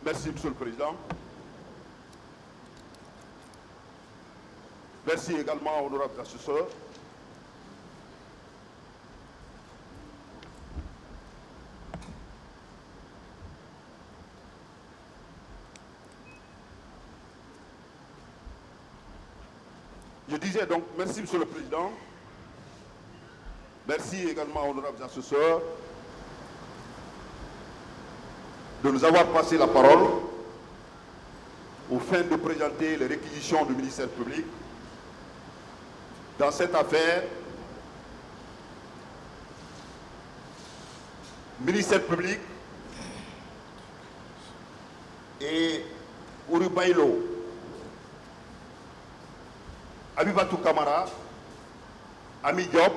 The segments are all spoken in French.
Merci, Monsieur le Président. Merci également, honorables assesseurs. Je disais donc, merci, Monsieur le Président. Merci également, honorables assesseurs, de nous avoir passé la parole aux fins de présenter les réquisitions du ministère public dans cette affaire. Ministère public et Urubailo, Abibatou Kamara, Ami Diop,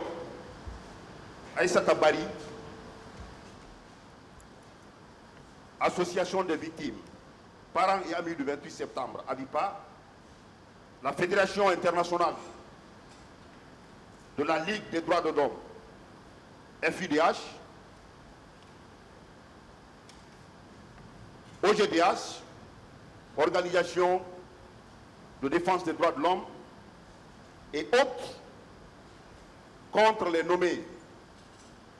Aïssata Bari, Association des victimes, parents et amis du 28 septembre, AVIPA, la Fédération internationale de la Ligue des droits de l'homme, FIDH, OGDH, Organisation de défense des droits de l'homme, et autres contre les nommés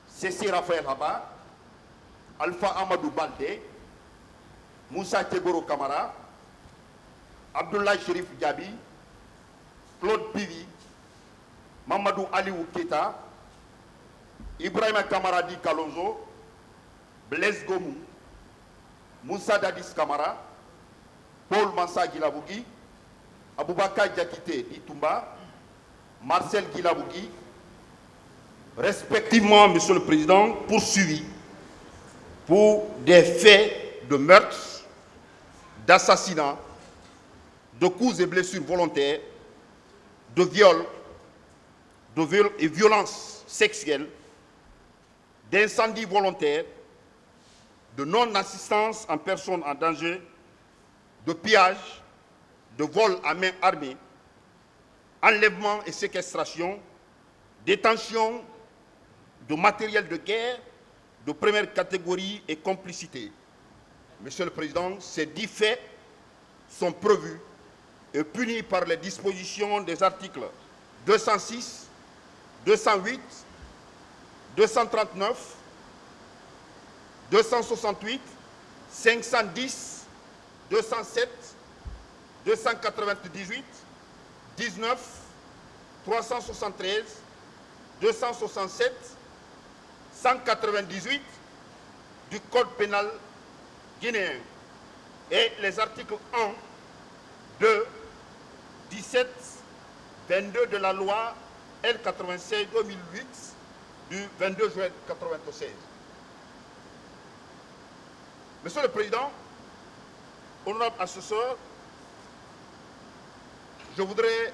Cécile Raphaël Haba, Alpha Amadou Baldé, Moussa Teboro Kamara, Abdoulaye Chérif Diaby, Claude Pivi, Mamadou Aliou Keita, Ibrahima Kamaradi Kalonzo, Blaise Gomou, Moussa Dadis Kamara, Paul Mansa Gilabougi, Aboubakar Diakité Itumba, Marcel Gilabougi, respectivement, Monsieur le Président, poursuivis pour des faits de meurtre, d'assassinat, de coups et blessures volontaires, de viol et violences sexuelles, d'incendie volontaire, de non-assistance en personne en danger, de pillage, de vol à main armée, enlèvement et séquestration, détention de matériel de guerre de première catégorie et complicité. Monsieur le Président, ces 10 faits sont prévus et punis par les dispositions des articles 206, 208, 239, 268, 510, 207, 298, 19, 373, 267, 198 du Code pénal guinéen et les articles 1, 2, 17, 22 de la loi L96-2008 du 22 juin 1996. Monsieur le Président, honorable assesseur, je voudrais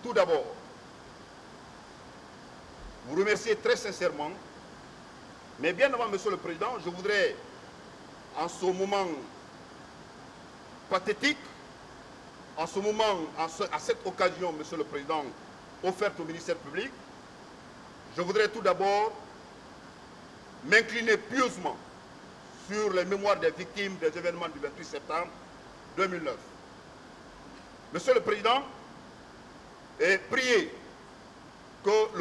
tout d'abord vous remercier très sincèrement, mais bien avant, Monsieur le Président, je voudrais, en ce moment pathétique, en ce moment, à cette occasion, Monsieur le Président, offerte au ministère public, je voudrais tout d'abord m'incliner pieusement sur les mémoires des victimes des événements du 28 septembre 2009. Monsieur le Président, et prier que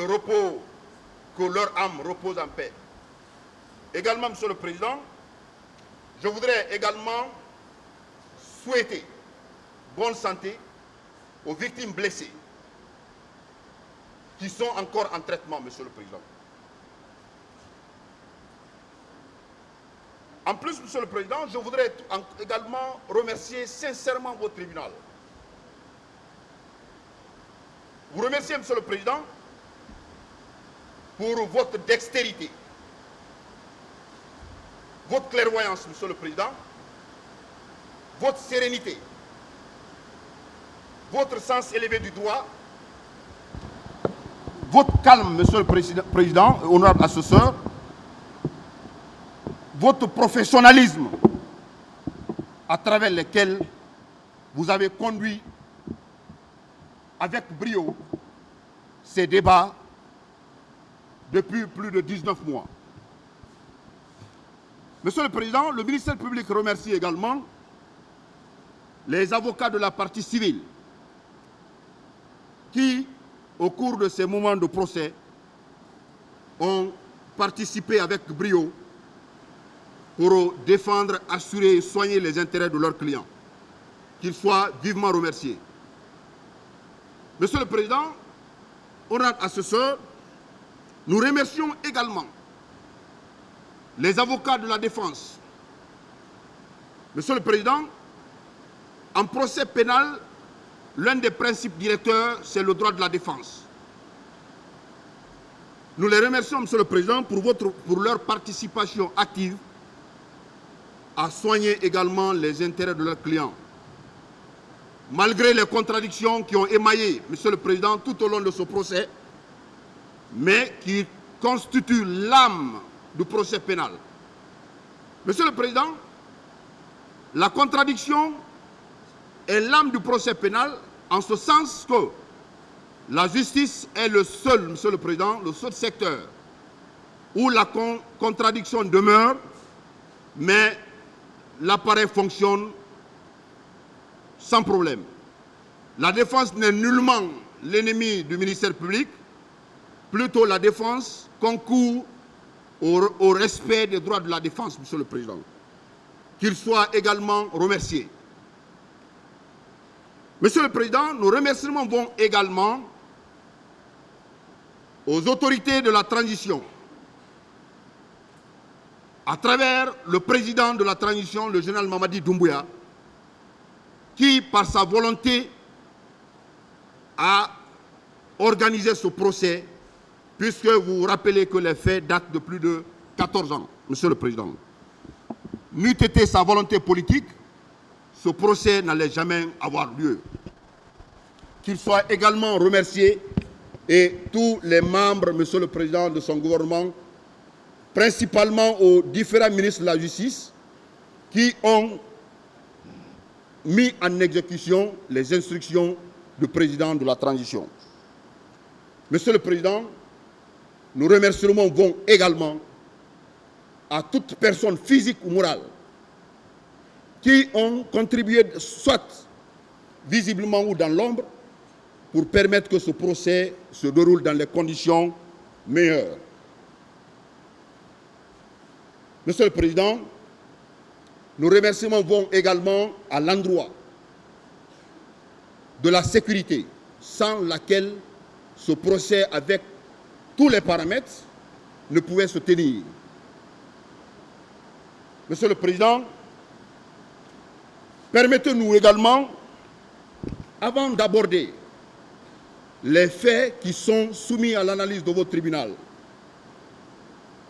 leur âme repose en paix. Également, Monsieur le Président, je voudrais également souhaiter bonne santé aux victimes blessées qui sont encore en traitement, Monsieur le Président. En plus, Monsieur le Président, je voudrais également remercier sincèrement votre tribunal. Vous remercier, Monsieur le Président, pour votre dextérité, votre clairvoyance, Monsieur le Président, votre sérénité, votre sens élevé du droit, votre calme, Monsieur le Président, honorable assesseur, votre professionnalisme à travers lequel vous avez conduit avec brio ces débats depuis plus de 19 mois. Monsieur le Président, le ministère public remercie également les avocats de la partie civile qui, au cours de ces moments de procès, ont participé avec brio pour défendre, assurer et soigner les intérêts de leurs clients. Qu'ils soient vivement remerciés. Monsieur le Président, honorables assesseurs, nous remercions également les avocats de la défense. Monsieur le Président, en procès pénal, l'un des principes directeurs, c'est le droit de la défense. Nous les remercions, Monsieur le Président, pour leur participation active à soigner également les intérêts de leurs clients. Malgré les contradictions qui ont émaillé, Monsieur le Président, tout au long de ce procès, mais qui constituent l'âme du procès pénal. Monsieur le Président, la contradiction est l'âme du procès pénal en ce sens que la justice est le seul, Monsieur le Président, le seul secteur où la contradiction demeure, mais l'appareil fonctionne sans problème. La défense n'est nullement l'ennemi du ministère public, plutôt la défense concourt au respect des droits de la défense, Monsieur le Président. Qu'il soit également remercié. Monsieur le Président, nos remerciements vont également aux autorités de la transition, à travers le président de la transition, le général Mamadi Doumbouya, qui, par sa volonté, a organisé ce procès, puisque vous vous rappelez que les faits datent de plus de 14 ans, Monsieur le Président. N'eût été sa volonté politique, ce procès n'allait jamais avoir lieu. Qu'il soit également remercié et tous les membres, Monsieur le Président, de son gouvernement, principalement aux différents ministres de la Justice, qui ont mis en exécution les instructions du président de la transition. Monsieur le Président, nos remerciements vont également à toute personne physique ou morale qui ont contribué, soit visiblement ou dans l'ombre, pour permettre que ce procès se déroule dans les conditions meilleures. Monsieur le Président, nos remerciements vont également à l'endroit de la sécurité, sans laquelle ce procès, avec tous les paramètres, ne pouvait se tenir. Monsieur le Président, permettez-nous également, avant d'aborder les faits qui sont soumis à l'analyse de votre tribunal,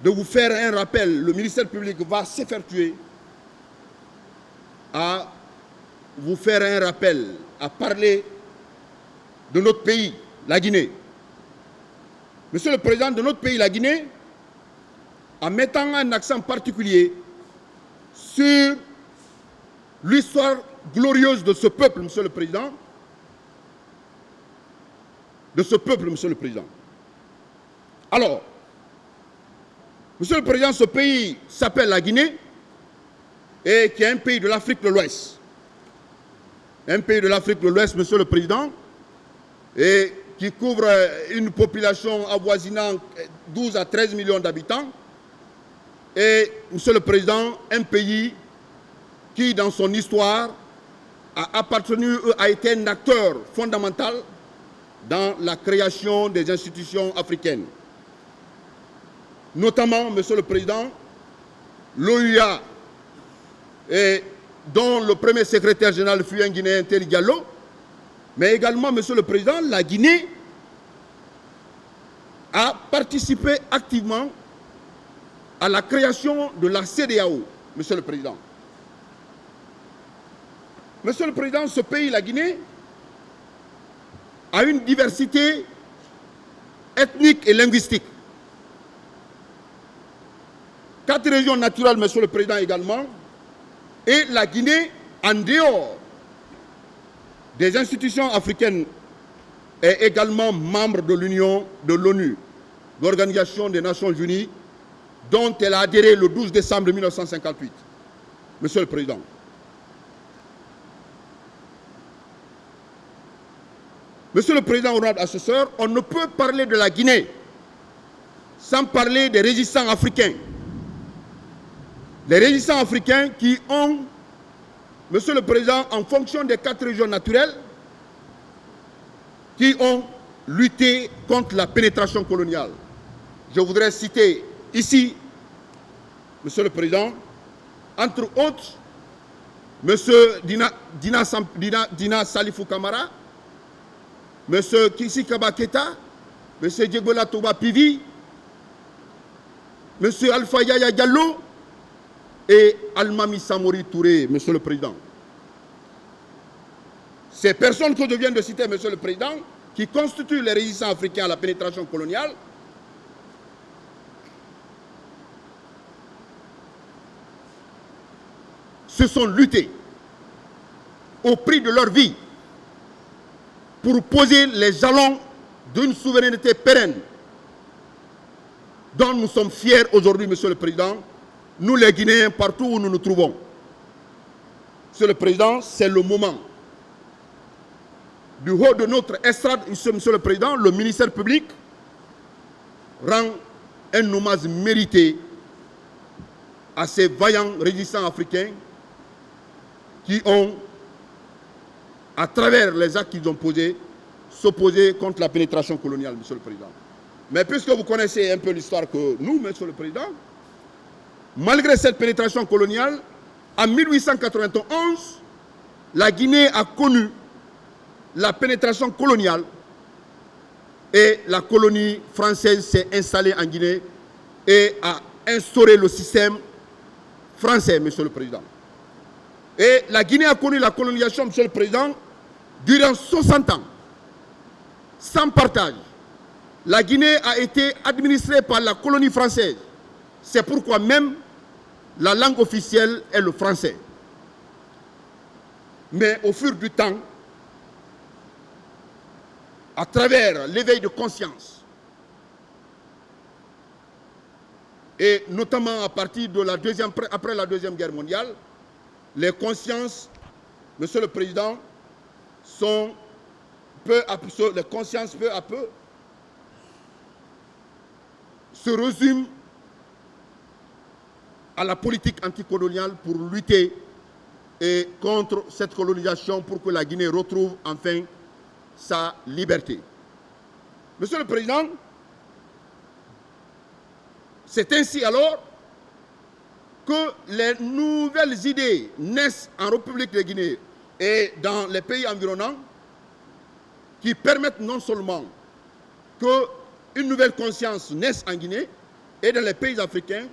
de vous faire un rappel. Le ministère public va s'effectuer à vous faire un rappel, à parler de notre pays, la Guinée. Monsieur le Président, de notre pays, la Guinée, en mettant un accent particulier sur l'histoire glorieuse de ce peuple, Monsieur le Président, Alors, Monsieur le Président, ce pays s'appelle la Guinée et qui est un pays de l'Afrique de l'Ouest. Un pays de l'Afrique de l'Ouest, Monsieur le Président, et qui couvre une population avoisinant 12 à 13 millions d'habitants. Et, Monsieur le Président, un pays qui, dans son histoire, a été un acteur fondamental dans la création des institutions africaines. Notamment, Monsieur le Président, l'OUA, dont le premier secrétaire général fut un Guinéen, Teri Diallo, mais également, Monsieur le Président, la Guinée a participé activement à la création de la CEDEAO, Monsieur le Président. Monsieur le Président, ce pays, la Guinée, a une diversité ethnique et linguistique. 4 régions naturelles, Monsieur le Président, également, et la Guinée, en dehors des institutions africaines, est également membre de l'Union, de l'ONU, l'Organisation des Nations Unies, dont elle a adhéré le 12 décembre 1958. Monsieur le Président. Monsieur le Président, honorable assesseur, on ne peut parler de la Guinée sans parler des résistants africains. Les résistants africains qui ont, Monsieur le Président, en fonction des 4 régions naturelles, qui ont lutté contre la pénétration coloniale. Je voudrais citer ici, Monsieur le Président, entre autres, Monsieur Dina Salifou Kamara, Monsieur Kisi Kabaketa, Monsieur Djegola Toba Pivi, Monsieur Alpha Yaya Diallo et Almami Samori Touré, Monsieur le Président. Ces personnes que je viens de citer, Monsieur le Président, qui constituent les résistants africains à la pénétration coloniale, se sont luttés au prix de leur vie pour poser les jalons d'une souveraineté pérenne dont nous sommes fiers aujourd'hui, Monsieur le Président, nous les Guinéens, partout où nous nous trouvons. Monsieur le Président, c'est le moment. Du haut de notre estrade, Monsieur le Président, le ministère public rend un hommage mérité à ces vaillants résistants africains qui ont, à travers les actes qu'ils ont posés, s'opposé contre la pénétration coloniale, Monsieur le Président. Mais puisque vous connaissez un peu l'histoire que nous, Monsieur le Président, malgré cette pénétration coloniale, en 1891, la Guinée a connu la pénétration coloniale et la colonie française s'est installée en Guinée et a instauré le système français, Monsieur le Président. Et la Guinée a connu la colonisation, Monsieur le Président, durant 60 ans, sans partage. La Guinée a été administrée par la colonie française. C'est pourquoi même la langue officielle est le français. Mais au fur du temps, à travers l'éveil de conscience, et notamment à partir de après la Deuxième Guerre mondiale, les consciences, Monsieur le Président, sont peu à peu se résument à la politique anticoloniale pour lutter contre cette colonisation pour que la Guinée retrouve enfin sa liberté. Monsieur le Président, c'est ainsi alors que les nouvelles idées naissent en République de Guinée et dans les pays environnants qui permettent non seulement qu'une nouvelle conscience naisse en Guinée et dans les pays africains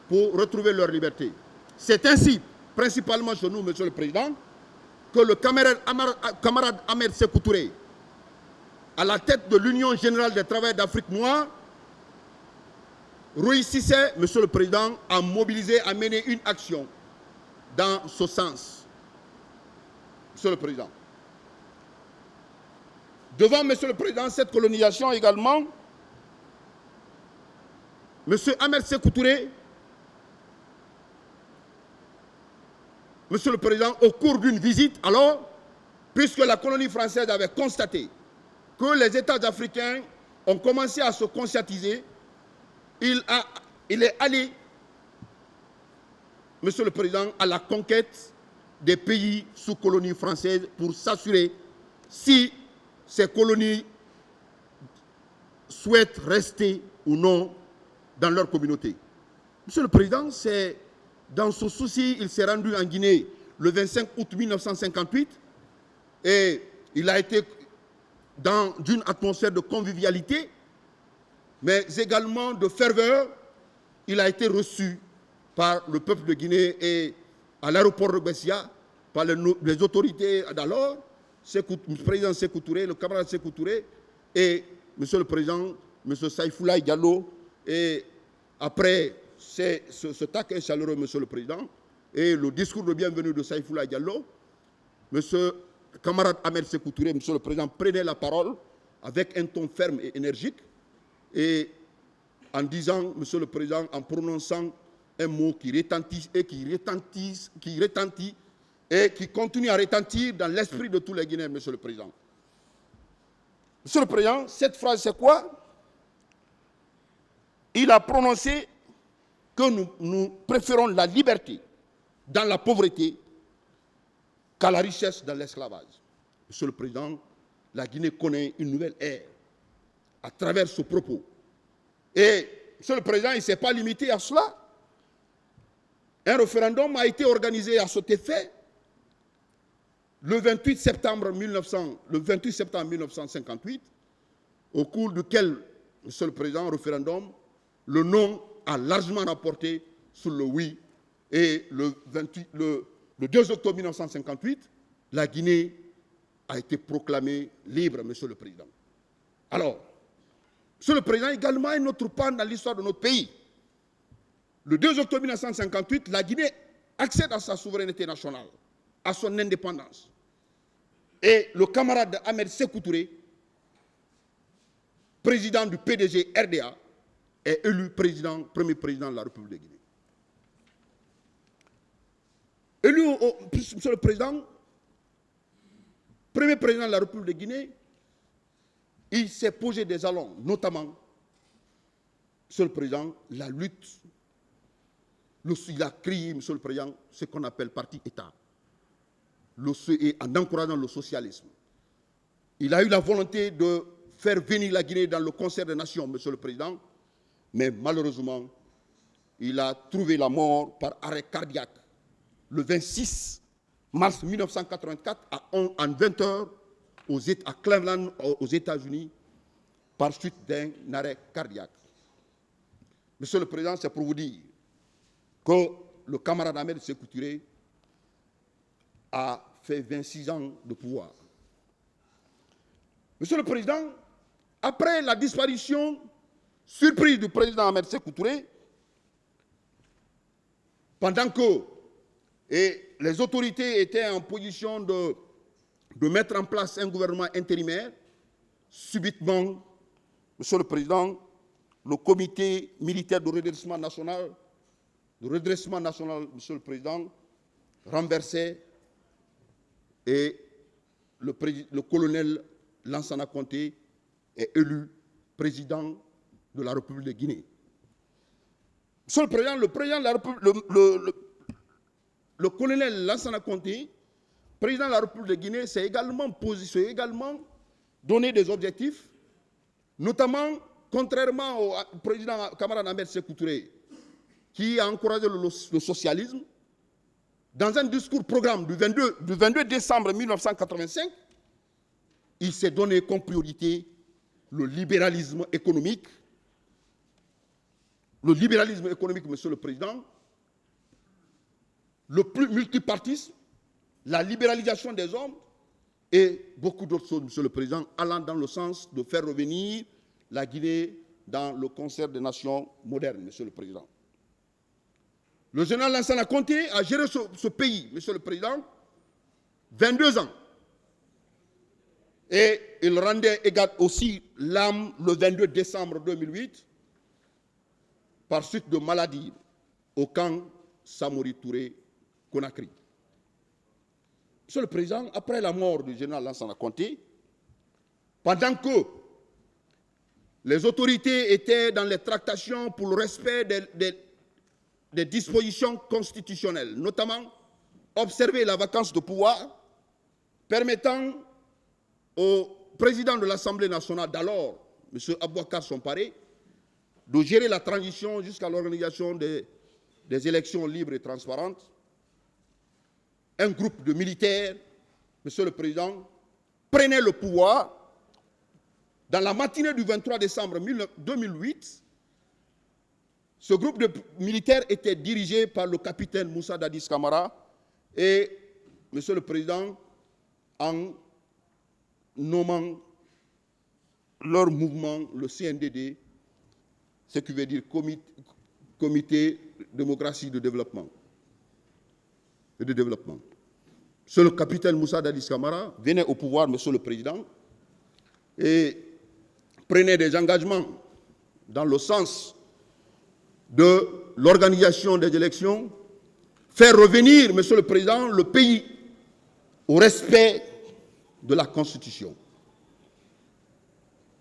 pour retrouver leur liberté. C'est ainsi, principalement chez nous, Monsieur le Président, que le camarade Ahmed Sékou Touré, à la tête de l'Union générale des travailleurs d'Afrique noire, réussissait, Monsieur le Président, à mobiliser, à mener une action dans ce sens. Monsieur le Président. Devant, Monsieur le Président, cette colonisation également, Monsieur Ahmed Sékou Touré, Monsieur le Président, au cours d'une visite, alors, puisque la colonie française avait constaté que les États africains ont commencé à se conscientiser, il est allé, Monsieur le Président, à la conquête des pays sous colonie française pour s'assurer si ces colonies souhaitent rester ou non dans leur communauté. Monsieur le Président, c'est dans ce souci, il s'est rendu en Guinée le 25 août 1958 et il a été dans une atmosphère de convivialité, mais également de ferveur. Il a été reçu par le peuple de Guinée et à l'aéroport de Bessia, par les autorités d'alors, le président Sékou Touré, le camarade Sékou Touré et Monsieur le Président, Monsieur Saïfoulaye Diallo. Et après cet accueil chaleureux, Monsieur le Président, et le discours de bienvenue de Saïfoulaye Diallo, Monsieur le camarade Ahmed Sékou Touré, Monsieur le Président, prenait la parole avec un ton ferme et énergique et en disant, Monsieur le Président, en prononçant un mot qui retentit et qui continue à retentir dans l'esprit de tous les Guinéens, Monsieur le Président. Monsieur le Président, cette phrase, c'est quoi? Il a prononcé que nous préférons la liberté dans la pauvreté qu'à la richesse dans l'esclavage. Monsieur le Président, la Guinée connaît une nouvelle ère à travers ce propos. Et, Monsieur le Président, il ne s'est pas limité à cela. Un référendum a été organisé à cet effet le 28 septembre 1958, au cours duquel, Monsieur le Président, référendum, le non a largement remporté sur le oui. Et le 2 octobre 1958, la Guinée a été proclamée libre, Monsieur le Président. Alors, Monsieur le Président, également un autre pan dans l'histoire de notre pays. Le 2 octobre 1958, la Guinée accède à sa souveraineté nationale, à son indépendance. Et le camarade Ahmed Sékou Touré, président du PDG RDA, est élu premier président de la République de Guinée. Élu, Monsieur le Président, premier président de la République de Guinée, il s'est posé des jalons, notamment, Monsieur le Président, la lutte. Il a créé, Monsieur le Président, ce qu'on appelle parti-État, en encourageant le socialisme. Il a eu la volonté de faire venir la Guinée dans le concert des nations, Monsieur le Président, mais malheureusement, il a trouvé la mort par arrêt cardiaque le 26 mars 1984 à 20h à Cleveland, aux États-Unis, par suite d'un arrêt cardiaque. Monsieur le Président, c'est pour vous dire que le camarade Ahmed Sékou Touré a fait 26 ans de pouvoir. Monsieur le Président, après la disparition surprise du président Ahmed Sékou Touré, pendant que les autorités étaient en position de mettre en place un gouvernement intérimaire, subitement, Monsieur le Président, le comité militaire de redressement national, Monsieur le Président, renversé et le colonel Lansana Conté est élu président de la République de Guinée. Monsieur le Président, le colonel Lansana Conté, président de la République de Guinée, s'est également donné des objectifs, notamment, contrairement au président camarade Ahmed Sékou Touré, qui a encouragé le socialisme, dans un discours programme du 22 décembre 1985, il s'est donné comme priorité le libéralisme économique. Le libéralisme économique, Monsieur le Président, le plus multipartisme, la libéralisation des hommes et beaucoup d'autres choses, Monsieur le Président, allant dans le sens de faire revenir la Guinée dans le concert des nations modernes, Monsieur le Président. Le général Lansana Conté a géré ce pays, Monsieur le Président, 22 ans. Et il rendait aussi l'âme le 22 décembre 2008 par suite de maladie au camp Samori Touré, Conakry. Monsieur le Président, après la mort du général Lansana Conté, pendant que les autorités étaient dans les tractations pour le respect des dispositions constitutionnelles, notamment observer la vacance de pouvoir, permettant au président de l'Assemblée nationale d'alors, M. Abouakar Somparé, de gérer la transition jusqu'à l'organisation des élections libres et transparentes. Un groupe de militaires, Monsieur le Président, prenait le pouvoir. Dans la matinée du 23 décembre 2008, ce groupe de militaires était dirigé par le capitaine Moussa Dadis Camara et, Monsieur le Président, en nommant leur mouvement, le CNDD, ce qui veut dire Comité démocratie de développement. Monsieur le capitaine Moussa Dadis Camara venait au pouvoir, Monsieur le Président, et prenait des engagements dans le sens de l'organisation des élections, faire revenir, Monsieur le Président, le pays au respect de la Constitution.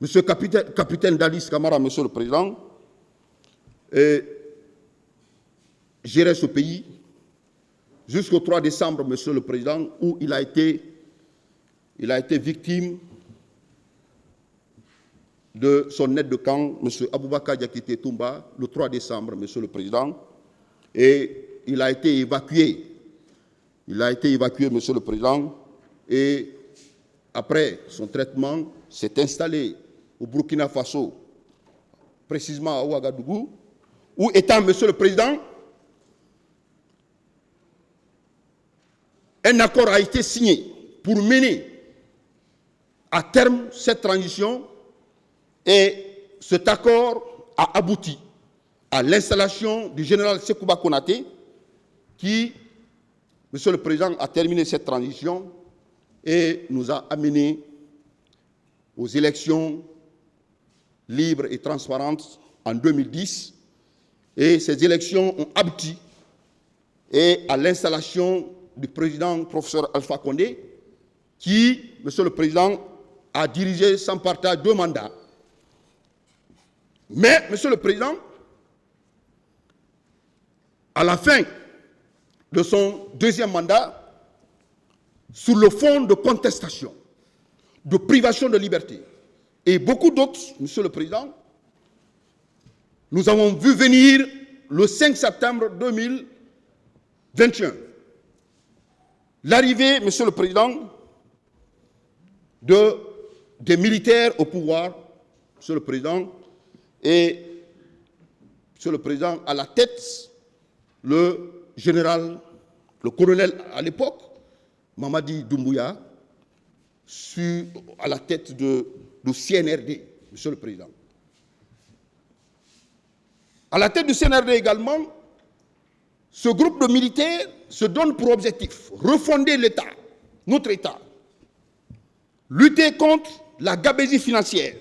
Monsieur capitaine Dadis Camara, Monsieur le Président, gérait ce pays jusqu'au 3 décembre, Monsieur le Président, où il a été victime de son aide de camp, M. Aboubakar Diakité Toumba, le 3 décembre, Monsieur le Président, et il a été évacué. Il a été évacué, Monsieur le Président, et après son traitement, s'est installé au Burkina Faso, précisément à Ouagadougou, où étant, Monsieur le Président, un accord a été signé pour mener à terme cette transition. Et cet accord a abouti à l'installation du général Sekouba Konaté, qui, Monsieur le Président, a terminé cette transition et nous a amenés aux élections libres et transparentes en 2010. Et ces élections ont abouti à l'installation du président professeur Alpha Condé, qui, Monsieur le Président, a dirigé sans partage 2 mandats. Mais, Monsieur le Président, à la fin de son 2e mandat, sur le fond de contestation, de privation de liberté, et beaucoup d'autres, Monsieur le Président, nous avons vu venir le 5 septembre 2021 l'arrivée, Monsieur le Président, des militaires au pouvoir, Monsieur le Président, et, Monsieur le Président, à la tête, le général, le colonel à l'époque, Mamadi Doumbouya, à la tête du CNRD, Monsieur le Président. À la tête du CNRD également, ce groupe de militaires se donne pour objectif refonder l'État, notre État, lutter contre la gabegie financière,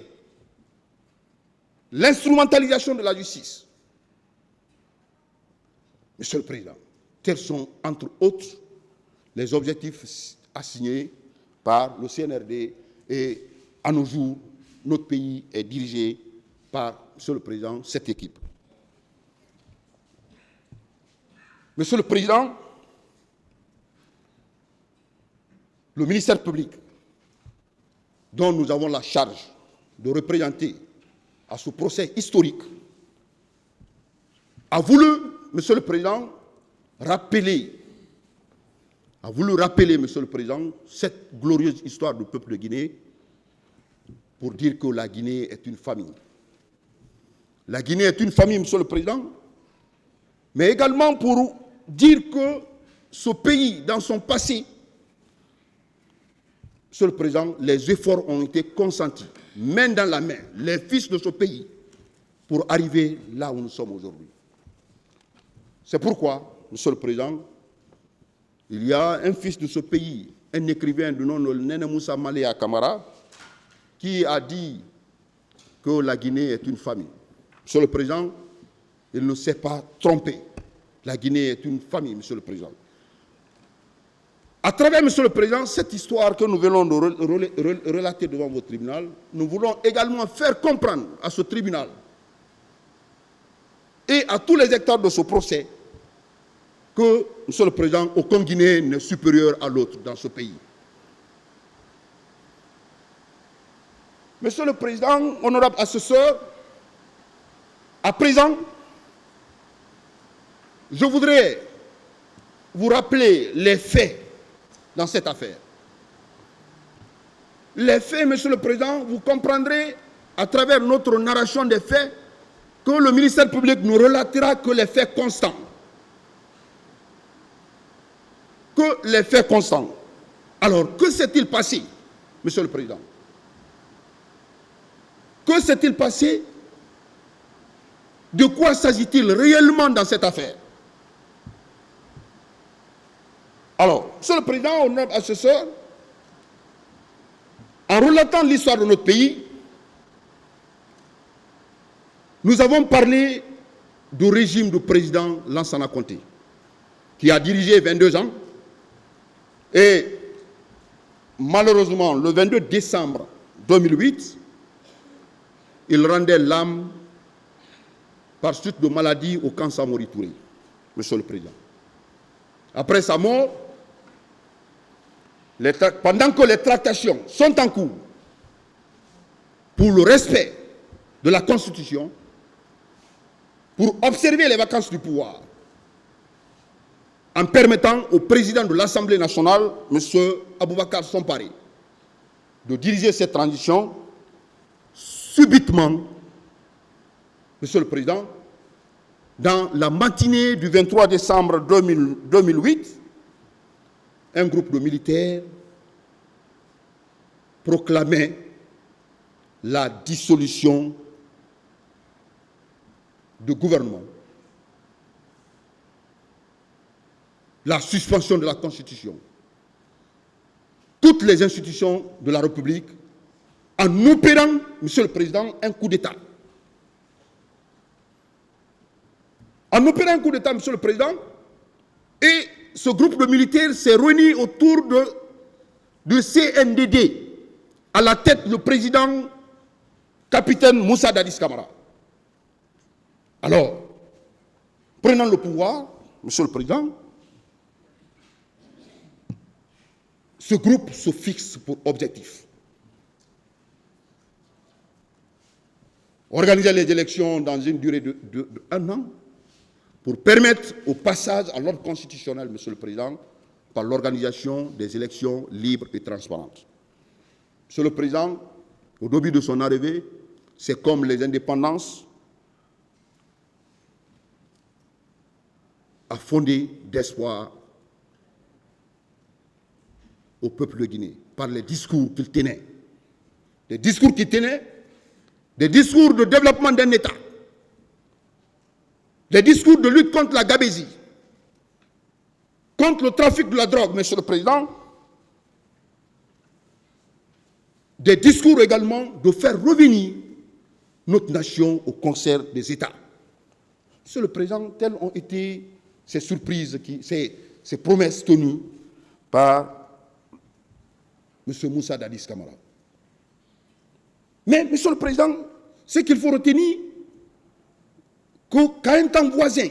l'instrumentalisation de la justice. Monsieur le Président, tels sont, entre autres, les objectifs assignés par le CNRD et, à nos jours, notre pays est dirigé par, Monsieur le Président, cette équipe. Monsieur le Président, le ministère public, dont nous avons la charge de représenter à ce procès historique, a voulu, Monsieur le Président, rappeler, Monsieur le Président, cette glorieuse histoire du peuple de Guinée pour dire que la Guinée est une famille. La Guinée est une famille, Monsieur le Président, mais également pour dire que ce pays, dans son passé, Monsieur le Président, les efforts ont été consentis, main dans la main, les fils de ce pays, pour arriver là où nous sommes aujourd'hui. C'est pourquoi, Monsieur le Président, il y a un fils de ce pays, un écrivain du nom de Nene Moussa Malea Camara, qui a dit que la Guinée est une famille. Monsieur le Président, il ne s'est pas trompé. La Guinée est une famille, Monsieur le Président. À travers, Monsieur le Président, cette histoire que nous venons de relater devant votre tribunal, nous voulons également faire comprendre à ce tribunal et à tous les acteurs de ce procès que, Monsieur le Président, aucun Guinéen n'est supérieur à l'autre dans ce pays. Monsieur le Président, honorable assesseur, à présent, je voudrais vous rappeler les faits dans cette affaire. Les faits, Monsieur le Président, vous comprendrez à travers notre narration des faits que le ministère public ne relatera que les faits constants. Que les faits constants. Alors, que s'est-il passé, Monsieur le Président? Que s'est-il passé? De quoi s'agit-il réellement dans cette affaire? Alors, Monsieur le Président, honorable assesseur, en relatant l'histoire de notre pays, nous avons parlé du régime du président Lansana Conté, qui a dirigé 22 ans. Et malheureusement, le 22 décembre 2008, il rendait l'âme par suite de maladie au camp Samori Touré, Monsieur le Président. Après sa mort, pendant que les tractations sont en cours pour le respect de la Constitution, pour observer les vacances du pouvoir, en permettant au président de l'Assemblée nationale, M. Aboubakar Somparé, de diriger cette transition, subitement, Monsieur le Président, dans la matinée du 23 décembre 2008, un groupe de militaires proclamait la dissolution du gouvernement, la suspension de la Constitution, toutes les institutions de la République, en opérant, Monsieur le Président, un coup d'État. En opérant un coup d'État, Monsieur le Président, et ce groupe de militaires s'est réuni autour de CNDD, à la tête le président capitaine Moussa Dadis Camara. Alors, prenant le pouvoir, Monsieur le Président, ce groupe se fixe pour objectif organiser les élections dans une durée d'1 an pour permettre au passage à l'ordre constitutionnel, Monsieur le Président, par l'organisation des élections libres et transparentes. Monsieur le Président, au début de son arrivée, c'est comme les indépendances, a fondé d'espoir au peuple de Guinée, par les discours qu'il tenait. Des discours qu'il tenait, des discours de développement d'un État, des discours de lutte contre la gabésie, contre le trafic de la drogue, Monsieur le Président, des discours également de faire revenir notre nation au concert des États. Monsieur le Président, telles ont été ces surprises, ces promesses tenues par M. Moussa Dadis Camara. Mais, Monsieur le Président, ce qu'il faut retenir, qu'à un temps voisin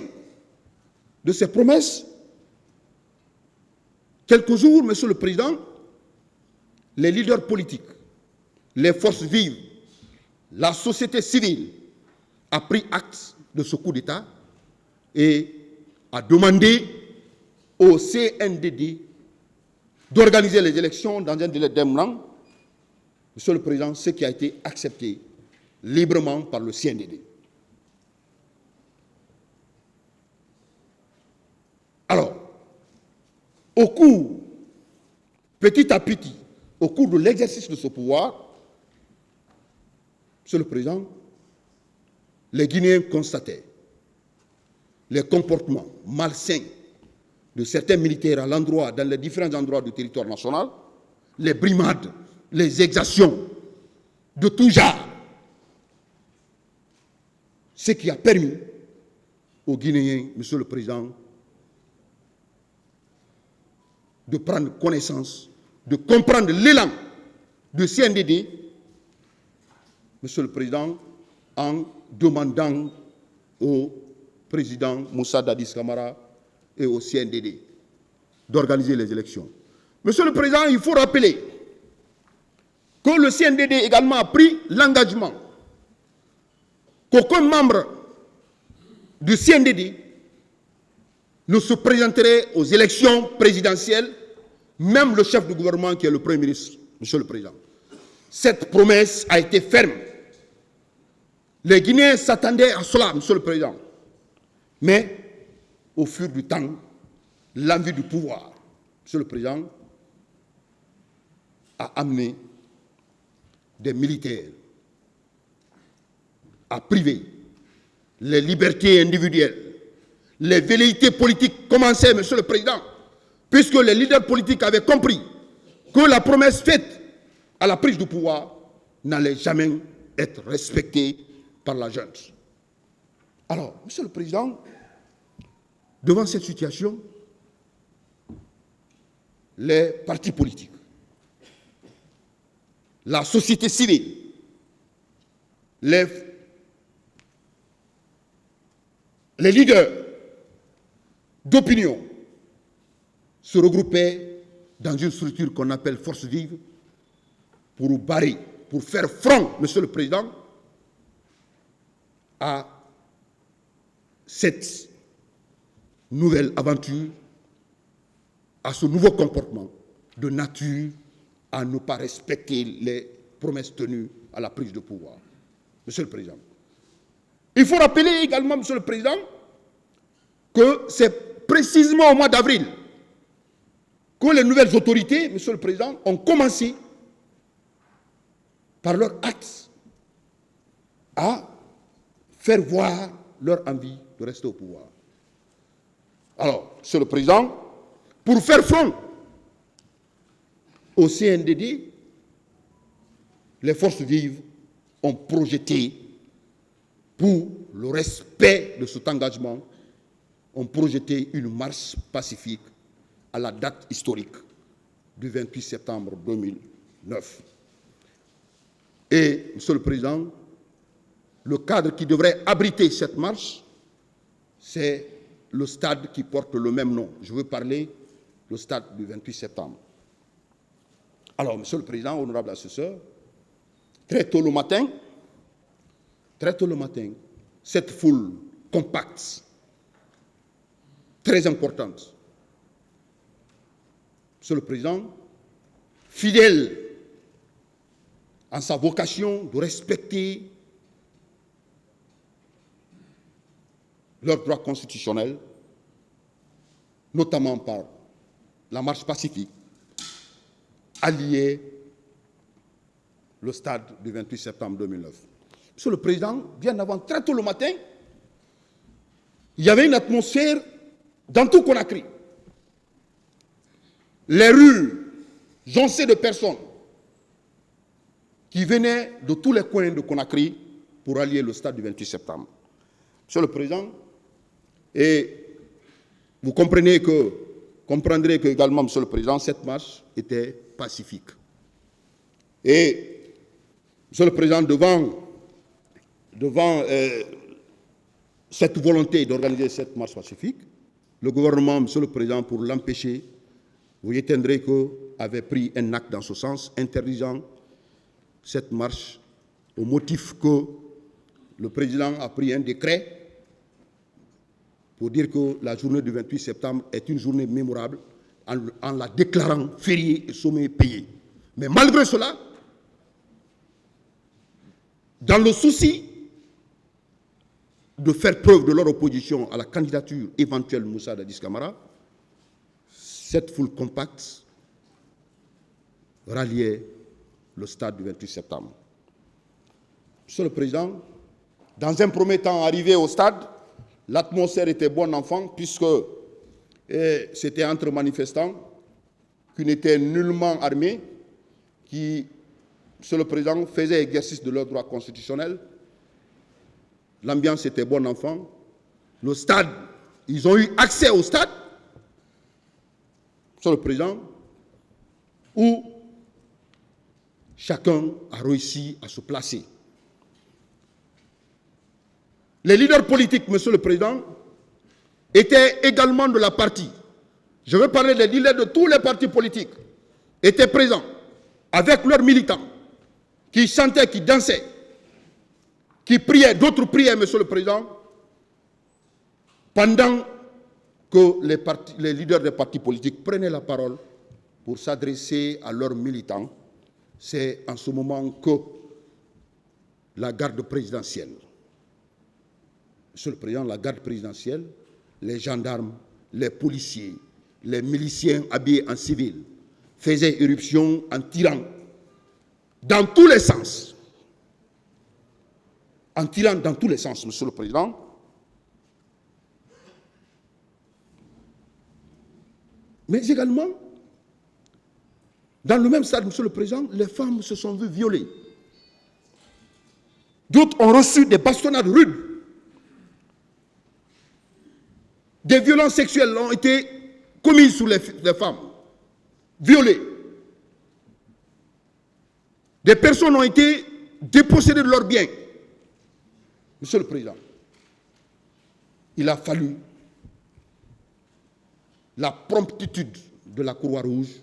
de ces promesses, quelques jours, Monsieur le Président, les leaders politiques, les forces vives, la société civile a pris acte de ce coup d'État et a demandé au CNDD d'organiser les élections dans un délai d'1 an. Monsieur le Président, ce qui a été accepté librement par le CNDD. Alors, au cours, petit à petit, au cours de l'exercice de ce pouvoir, Monsieur le Président, les Guinéens constataient les comportements malsains de certains militaires à l'endroit, dans les différents endroits du territoire national, les brimades, les exactions de tout genre. Ce qui a permis aux Guinéens, Monsieur le Président, de prendre connaissance, de comprendre l'élan de CNDD, Monsieur le Président, en demandant au président Moussa Dadis Camara et au CNDD d'organiser les élections. Monsieur le Président, il faut rappeler que le CNDD également a pris l'engagement qu'aucun membre du CNDD ne se présenterait aux élections présidentielles, même le chef du gouvernement qui est le Premier ministre, Monsieur le Président. Cette promesse a été ferme. Les Guinéens s'attendaient à cela, Monsieur le Président. Mais, au fur du temps, l'envie du pouvoir, Monsieur le Président, a amené des militaires à priver les libertés individuelles, les velléités politiques commençaient, Monsieur le Président, puisque les leaders politiques avaient compris que la promesse faite à la prise du pouvoir n'allait jamais être respectée par la junte. Alors, Monsieur le Président, devant cette situation, les partis politiques, la société civile, les leaders d'opinion se regroupaient dans une structure qu'on appelle Force Vive pour barrer, pour faire front, Monsieur le Président, à cette nouvelle aventure, à ce nouveau comportement de nature à ne pas respecter les promesses tenues à la prise de pouvoir. Monsieur le Président. Il faut rappeler également, Monsieur le Président, que c'est précisément au mois d'avril que les nouvelles autorités, Monsieur le Président, ont commencé par leur acte à faire voir leur envie de rester au pouvoir. Alors, Monsieur le Président, pour faire front au CNDD, les forces vives ont projeté, pour le respect de cet engagement, ont projeté une marche pacifique à la date historique du 28 septembre 2009. Et, Monsieur le Président, le cadre qui devrait abriter cette marche, c'est le stade qui porte le même nom. Je veux parler du stade du 28 septembre. Alors, Monsieur le Président, honorable assesseur, très tôt le matin, cette foule compacte, très importante, Monsieur le Président, fidèle en sa vocation de respecter leurs droits constitutionnels, notamment par la marche pacifique, allier le stade du 28 septembre 2009. Monsieur le Président, bien avant, très tôt le matin, il y avait une atmosphère dans tout Conakry. Les rues joncées de personnes qui venaient de tous les coins de Conakry pour allier le stade du 28 septembre. Monsieur le Président, et vous comprendrez que également, Monsieur le Président, cette marche était pacifique. Et, Monsieur le Président, devant cette volonté d'organiser cette marche pacifique, le gouvernement, Monsieur le Président, pour l'empêcher, vous y tiendrez avait pris un acte dans ce sens, interdisant cette marche au motif que le Président a pris un décret pour dire que la journée du 28 septembre est une journée mémorable en la déclarant fériée et sommet payé. Mais malgré cela, dans le souci de faire preuve de leur opposition à la candidature éventuelle de Moussa Dadis Camara, cette foule compacte ralliait le stade du 28 septembre. Monsieur le Président, dans un premier temps, arrivé au stade, l'atmosphère était bon enfant puisque c'était entre manifestants qui n'étaient nullement armés, qui, Monsieur le Président, faisaient exercice de leurs droits constitutionnels. L'ambiance était bon enfant. Le stade, ils ont eu accès au stade, Monsieur le Président, où chacun a réussi à se placer. Les leaders politiques, Monsieur le Président, étaient également de la partie. Je veux parler des leaders de tous les partis politiques, étaient présents avec leurs militants, qui chantaient, qui dansaient, qui priaient, d'autres priaient, Monsieur le Président, pendant que les leaders des partis politiques prenaient la parole pour s'adresser à leurs militants. C'est en ce moment que la garde présidentielle, Monsieur le Président, la garde présidentielle, les gendarmes, les policiers, les miliciens habillés en civil faisaient éruption en tirant dans tous les sens. En tirant dans tous les sens, Monsieur le Président. Mais également, dans le même stade, Monsieur le Président, les femmes se sont vues violées. D'autres ont reçu des bastonnades rudes. des violences sexuelles ont été commises sur les femmes, violées. Des personnes ont été dépossédées de leurs biens. Monsieur le Président, il a fallu la promptitude de la Croix-Rouge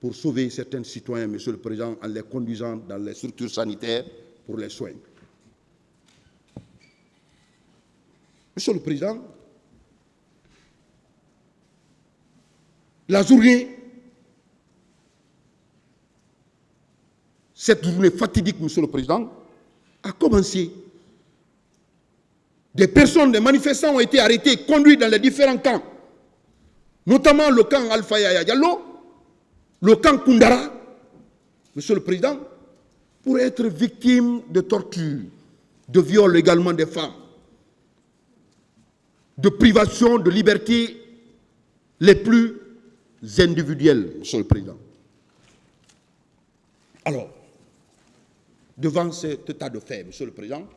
pour sauver certains citoyens, Monsieur le Président, en les conduisant dans les structures sanitaires pour les soins. Monsieur le Président, la journée, cette journée fatidique, Monsieur le Président, a commencé. Des personnes, des manifestants ont été arrêtés, conduits dans les différents camps, notamment le camp Alpha Yaya Diallo, le camp Koundara, Monsieur le Président, pour être victimes de torture, de viol également des femmes, de privation de liberté les plus individuelles, Monsieur le Président. Alors, devant cet état de fait, Monsieur le Président,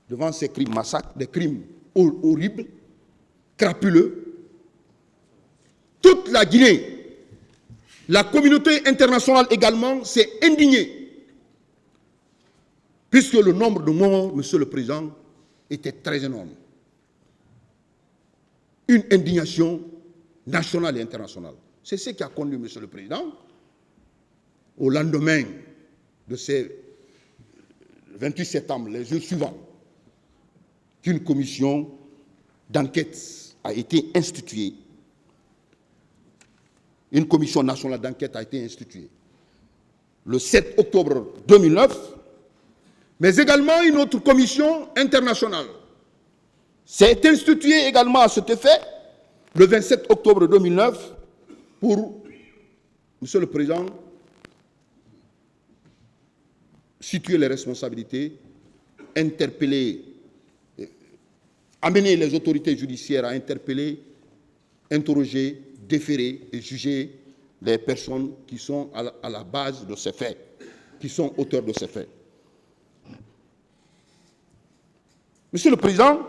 devant ces crimes massacres, des crimes horribles, crapuleux, toute la Guinée, la communauté internationale également s'est indignée, puisque le nombre de morts, Monsieur le Président, était très énorme. Une indignation nationale et internationale. C'est ce qui a conduit, Monsieur le Président, au lendemain de ces 28 septembre, les jours suivants, qu'une commission d'enquête a été instituée. Une commission nationale d'enquête a été instituée le 7 octobre 2009, mais également une autre commission internationale s'est instituée également à cet effet le 27 octobre 2009 pour, Monsieur le Président, situer les responsabilités, interpeller, amener les autorités judiciaires à interpeller, interroger, déférer et juger les personnes qui sont à la base de ces faits, qui sont auteurs de ces faits. Monsieur le Président,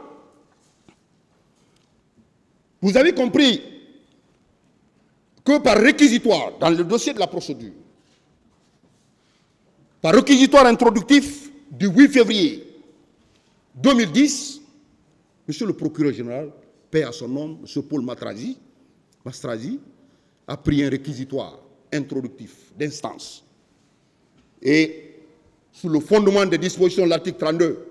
vous avez compris que par réquisitoire, dans le dossier de la procédure, par réquisitoire introductif du 8 février 2010, Monsieur le procureur général, paix à son nom, M. Paul Mastrazi, a pris un réquisitoire introductif d'instance. Et sous le fondement des dispositions de l'article 32,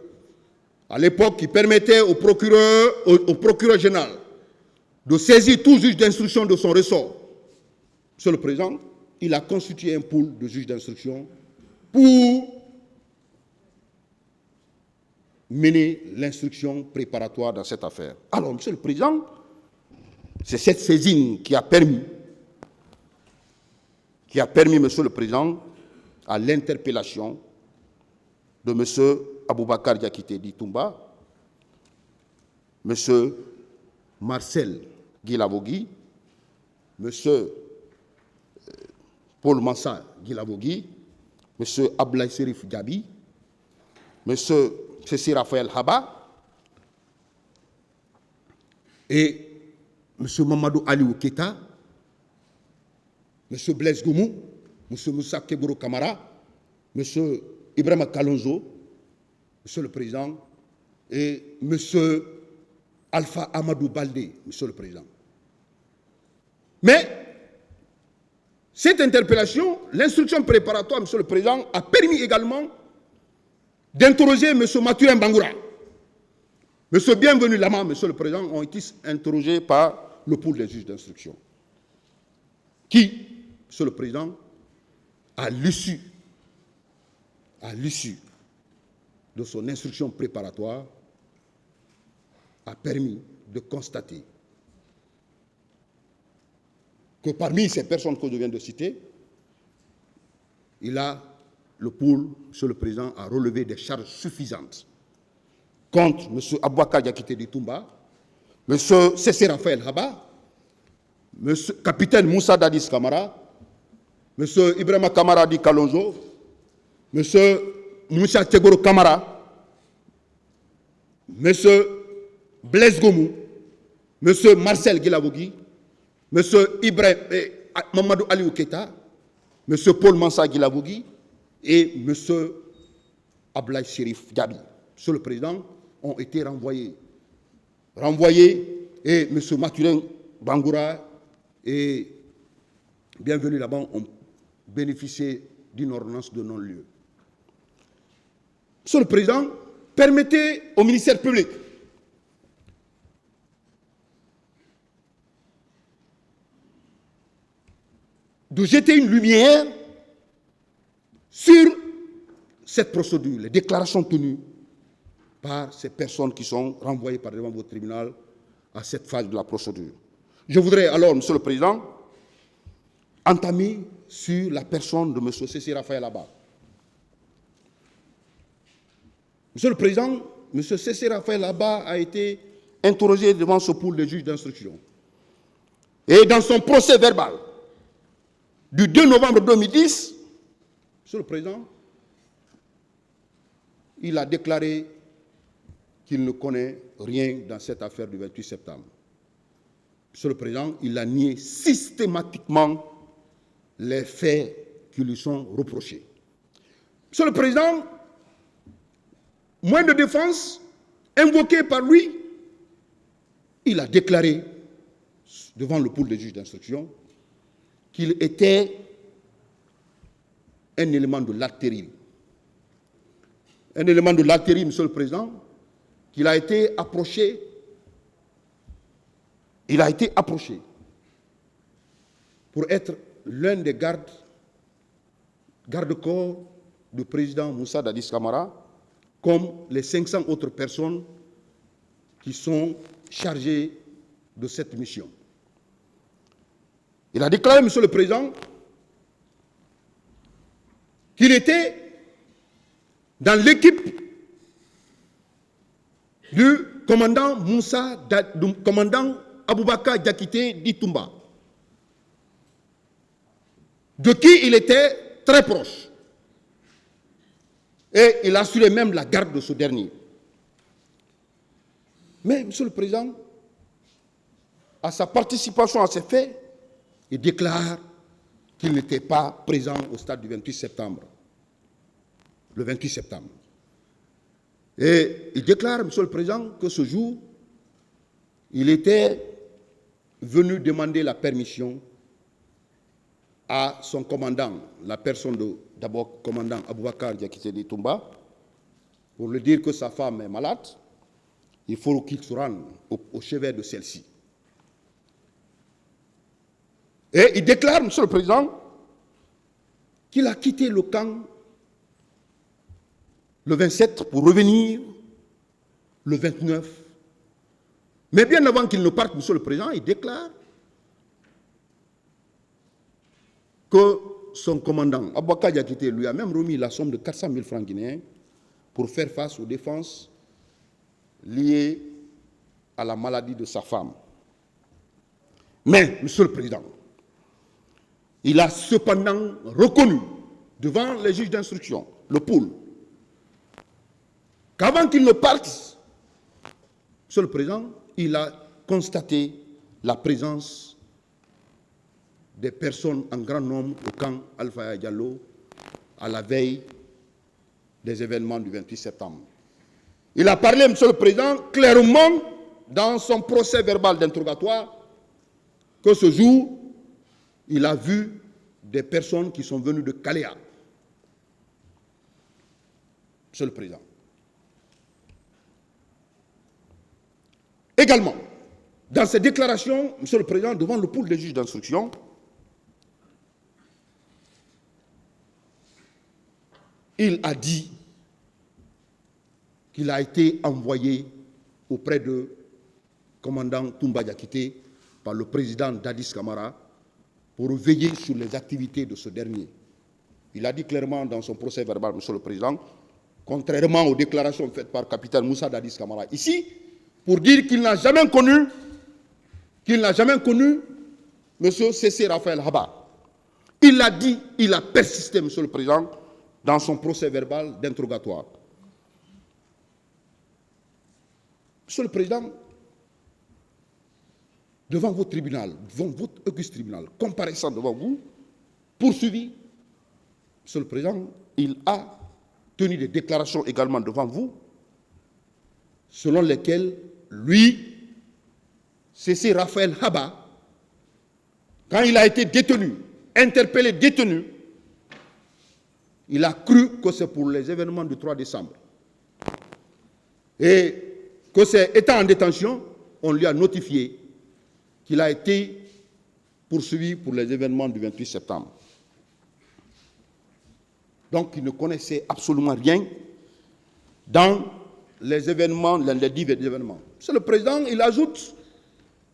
à l'époque qui permettait au procureur général de saisir tout juge d'instruction de son ressort, Monsieur le Président, il a constitué un pool de juges d'instruction pour mener l'instruction préparatoire dans cette affaire. Alors, Monsieur le Président, c'est cette saisine qui a permis, Monsieur le Président, à l'interpellation de M. Aboubacar Diakité Ditumba, M. Marcel Guilavogui, M. Paul Massa Guilavogui, M. Ablaï Serif Gabi, M. Cécile Raphaël Haba et M. Mamadou Aliou Keta, M. Blaise Goumou, M. Moussa Keboro Kamara, M. Ibrahima Kalonzo, Monsieur le Président, et M. Alpha Amadou Baldé, Monsieur le Président. Mais cette interpellation, l'instruction préparatoire, Monsieur le Président, a permis également d'interroger M. Mathurin Bangoura. M. Bienvenu Lama, Monsieur le Président, ont été interrogés par le pool des juges d'instruction, qui, Monsieur le Président, à l'issue de son instruction préparatoire, a permis de constater que parmi ces personnes que je viens de citer, le pool, Monsieur le Président, a relevé des charges suffisantes contre M. Aboubacar Diakité Ditumba, M. Cécile Raphaël Haba, M. Capitaine Moussa Dadis Kamara, M. Ibrahima Kamara Di Kalonzo, M. Moussa Tegoro Kamara, M. Blaise Goumou, M. Marcel Guilabogui, M. Mamadou Ali Keita, M. Paul Mansa Guilabogui et M. Ablaye Chérif Diaby. Monsieur le Président, ont été renvoyés. Et M. Mathurin Bangoura et bienvenue là-bas ont bénéficié d'une ordonnance de non-lieu. Monsieur le Président, permettez au ministère public de jeter une lumière sur cette procédure, les déclarations tenues par ces personnes qui sont renvoyées par devant votre tribunal à cette phase de la procédure. Je voudrais alors, Monsieur le Président, entamer sur la personne de M. Cécile Raphaël Abba. Monsieur le Président, M. Cécile Raphaël Abba a été interrogé devant ce pool de juges d'instruction. Et dans son procès verbal du 2 novembre 2010, Monsieur le Président, il a déclaré qu'il ne connaît rien dans cette affaire du 28 septembre. Monsieur le Président, il a nié systématiquement les faits qui lui sont reprochés. Monsieur le Président, moyen de défense invoqué par lui, il a déclaré devant le pool des juges d'instruction qu'il était un élément de l'artérie. Un élément de l'artérie, Monsieur le Président, qu'il a été approché. Il a été approché pour être l'un des garde-corps du président Moussa Dadis Camara, comme les 500 autres personnes qui sont chargées de cette mission. Il a déclaré, Monsieur le Président, qu'il était dans l'équipe du commandant du commandant Aboubakar Diakité d'Itoumba, de qui il était très proche. Et il assurait même la garde de ce dernier. Mais, Monsieur le Président, à sa participation à ces faits, il déclare qu'il n'était pas présent au stade du 28 septembre. Le 28 septembre. Et il déclare, Monsieur le Président, que ce jour, il était venu demander la permission à son commandant, la personne d'abord commandant Aboubakar Diakité d'Itoumba, pour lui dire que sa femme est malade, il faut qu'il se rende au chevet de celle-ci. Et il déclare, Monsieur le Président, qu'il a quitté le camp le 27 pour revenir le 29. Mais bien avant qu'il ne parte, Monsieur le Président, il déclare que son commandant, Aboubakar Diakité, lui a même remis la somme de 400 000 francs guinéens pour faire face aux défenses liées à la maladie de sa femme. Mais, Monsieur le Président, il a cependant reconnu devant les juges d'instruction, le pool, qu'avant qu'il ne parte, Monsieur le Président, il a constaté la présence des personnes en grand nombre au camp Alpha Diallo à la veille des événements du 28 septembre. Il a parlé, Monsieur le Président, clairement dans son procès verbal d'interrogatoire que ce jour, il a vu des personnes qui sont venues de Kaléa. Monsieur le Président. Également, dans ses déclarations, Monsieur le Président, devant le pool des juges d'instruction, il a dit qu'il a été envoyé auprès du commandant Toumba Diakité par le président Dadis Camara pour veiller sur les activités de ce dernier. Il a dit clairement dans son procès verbal, Monsieur le Président, contrairement aux déclarations faites par le capitaine Moussa Dadis Camara ici, pour dire qu'il n'a jamais connu M. Cécile Raphaël Abba. Il l'a dit, il a persisté, Monsieur le Président, dans son procès verbal d'interrogatoire. Monsieur le Président, devant votre tribunal, devant votre auguste tribunal, comparaissant devant vous, poursuivi. Monsieur le Président, il a tenu des déclarations également devant vous, selon lesquelles lui, C.C. Raphaël Haba, quand il a été détenu, interpellé, détenu, il a cru que c'est pour les événements du 3 décembre. Et que c'est étant en détention, on lui a notifié qu'il a été poursuivi pour les événements du 28 septembre. Donc il ne connaissait absolument rien dans les événements, les divers événements. C'est le président, il ajoute,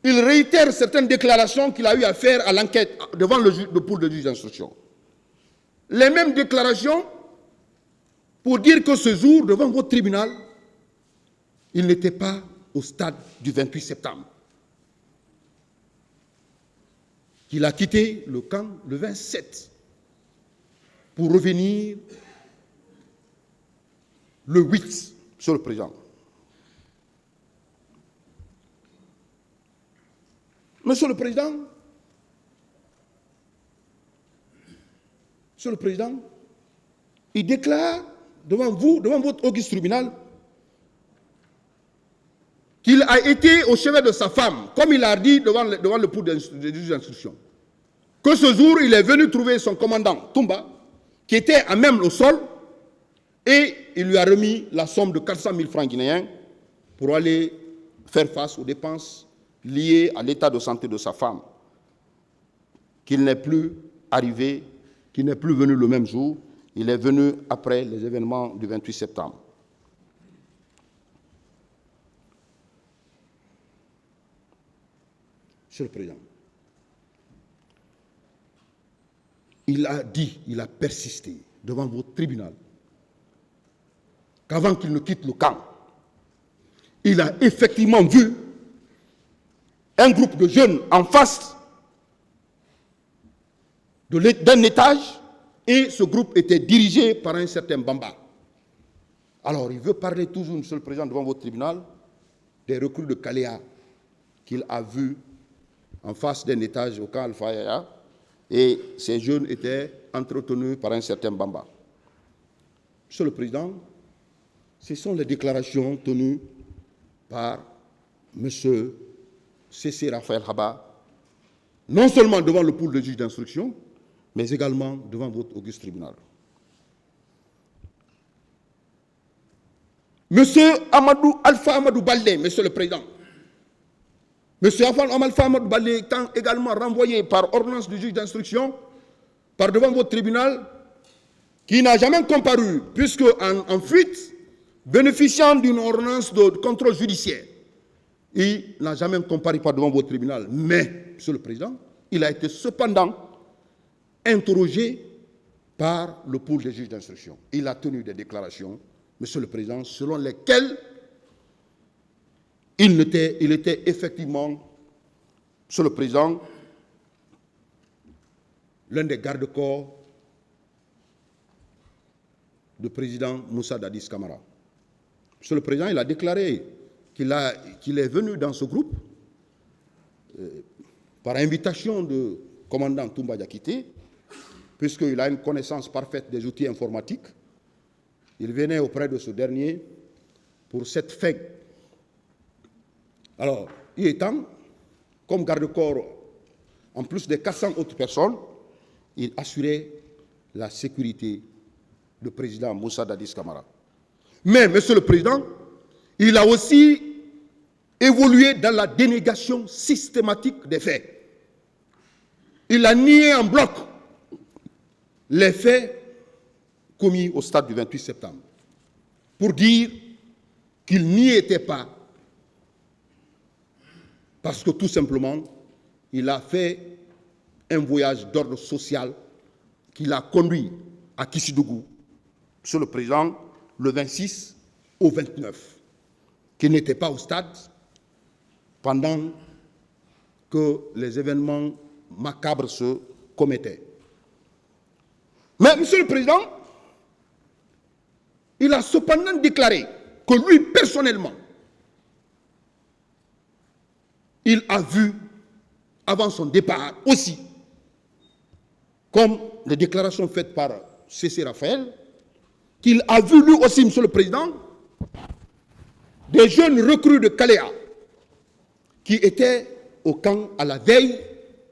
il réitère certaines déclarations qu'il a eu à faire à l'enquête devant le pool de juge d'instruction. Les mêmes déclarations pour dire que ce jour, devant votre tribunal, il n'était pas au stade du 28 septembre. Qu'il a quitté le camp le 27 pour revenir le 8 sur le président. Monsieur le Président, il déclare devant vous, devant votre auguste tribunal, qu'il a été au chevet de sa femme, comme il a dit devant le pool de juge d'instruction. Que ce jour, il est venu trouver son commandant, Toumba, qui était à même au sol, et il lui a remis la somme de 400 000 francs guinéens pour aller faire face aux dépenses liées à l'état de santé de sa femme, qu'il n'est plus arrivé, qu'il n'est plus venu le même jour, il est venu après les événements du 28 septembre. Monsieur le Président, il a dit, il a persisté devant votre tribunal qu'avant qu'il ne quitte le camp, il a effectivement vu un groupe de jeunes en face d'un étage et ce groupe était dirigé par un certain Bamba. Alors, il veut parler toujours, Monsieur le Président, devant votre tribunal, des recrues de Kaléa qu'il a vus en face d'un étage au camp Alpha Yaya, et ces jeunes étaient entretenus par un certain Bamba. Monsieur le Président, ce sont les déclarations tenues par M. C.C. Raphaël Haba, non seulement devant le pool de juge d'instruction, mais également devant votre auguste tribunal. Monsieur Alpha Amadou Baldé, Monsieur le Président, Monsieur Alpha Amadou Baldé étant également renvoyé par ordonnance du juge d'instruction, par devant votre tribunal, qui n'a jamais comparu, puisque en fuite, bénéficiant d'une ordonnance de contrôle judiciaire, il n'a jamais comparu par devant votre tribunal. Mais, Monsieur le Président, il a été cependant interrogé par le pool des juges d'instruction. Il a tenu des déclarations, Monsieur le Président, selon lesquelles il était effectivement, Monsieur le Président, l'un des gardes-corps du président Moussa Dadis Camara. Monsieur le Président, il a déclaré qu'il est venu dans ce groupe par invitation du commandant Toumba Diakité, puisqu'il a une connaissance parfaite des outils informatiques. Il venait auprès de ce dernier pour cette fin. Alors, il étant, comme garde-corps, en plus des 400 autres personnes, il assurait la sécurité du président Moussa Dadis Camara. Mais, Monsieur le Président, il a aussi évolué dans la dénégation systématique des faits. Il a nié en bloc les faits commis au stade du 28 septembre pour dire qu'il n'y était pas parce que tout simplement, il a fait un voyage d'ordre social qui l'a conduit à Kissidougou, Monsieur le Président, le 26 au 29, qu'il n'était pas au stade pendant que les événements macabres se commettaient. Mais, Monsieur le Président, il a cependant déclaré que lui, personnellement, il a vu avant son départ aussi, comme les déclarations faites par C.C. Raphaël, qu'il a vu lui aussi, Monsieur le Président, des jeunes recrues de Kaléa qui étaient au camp à la veille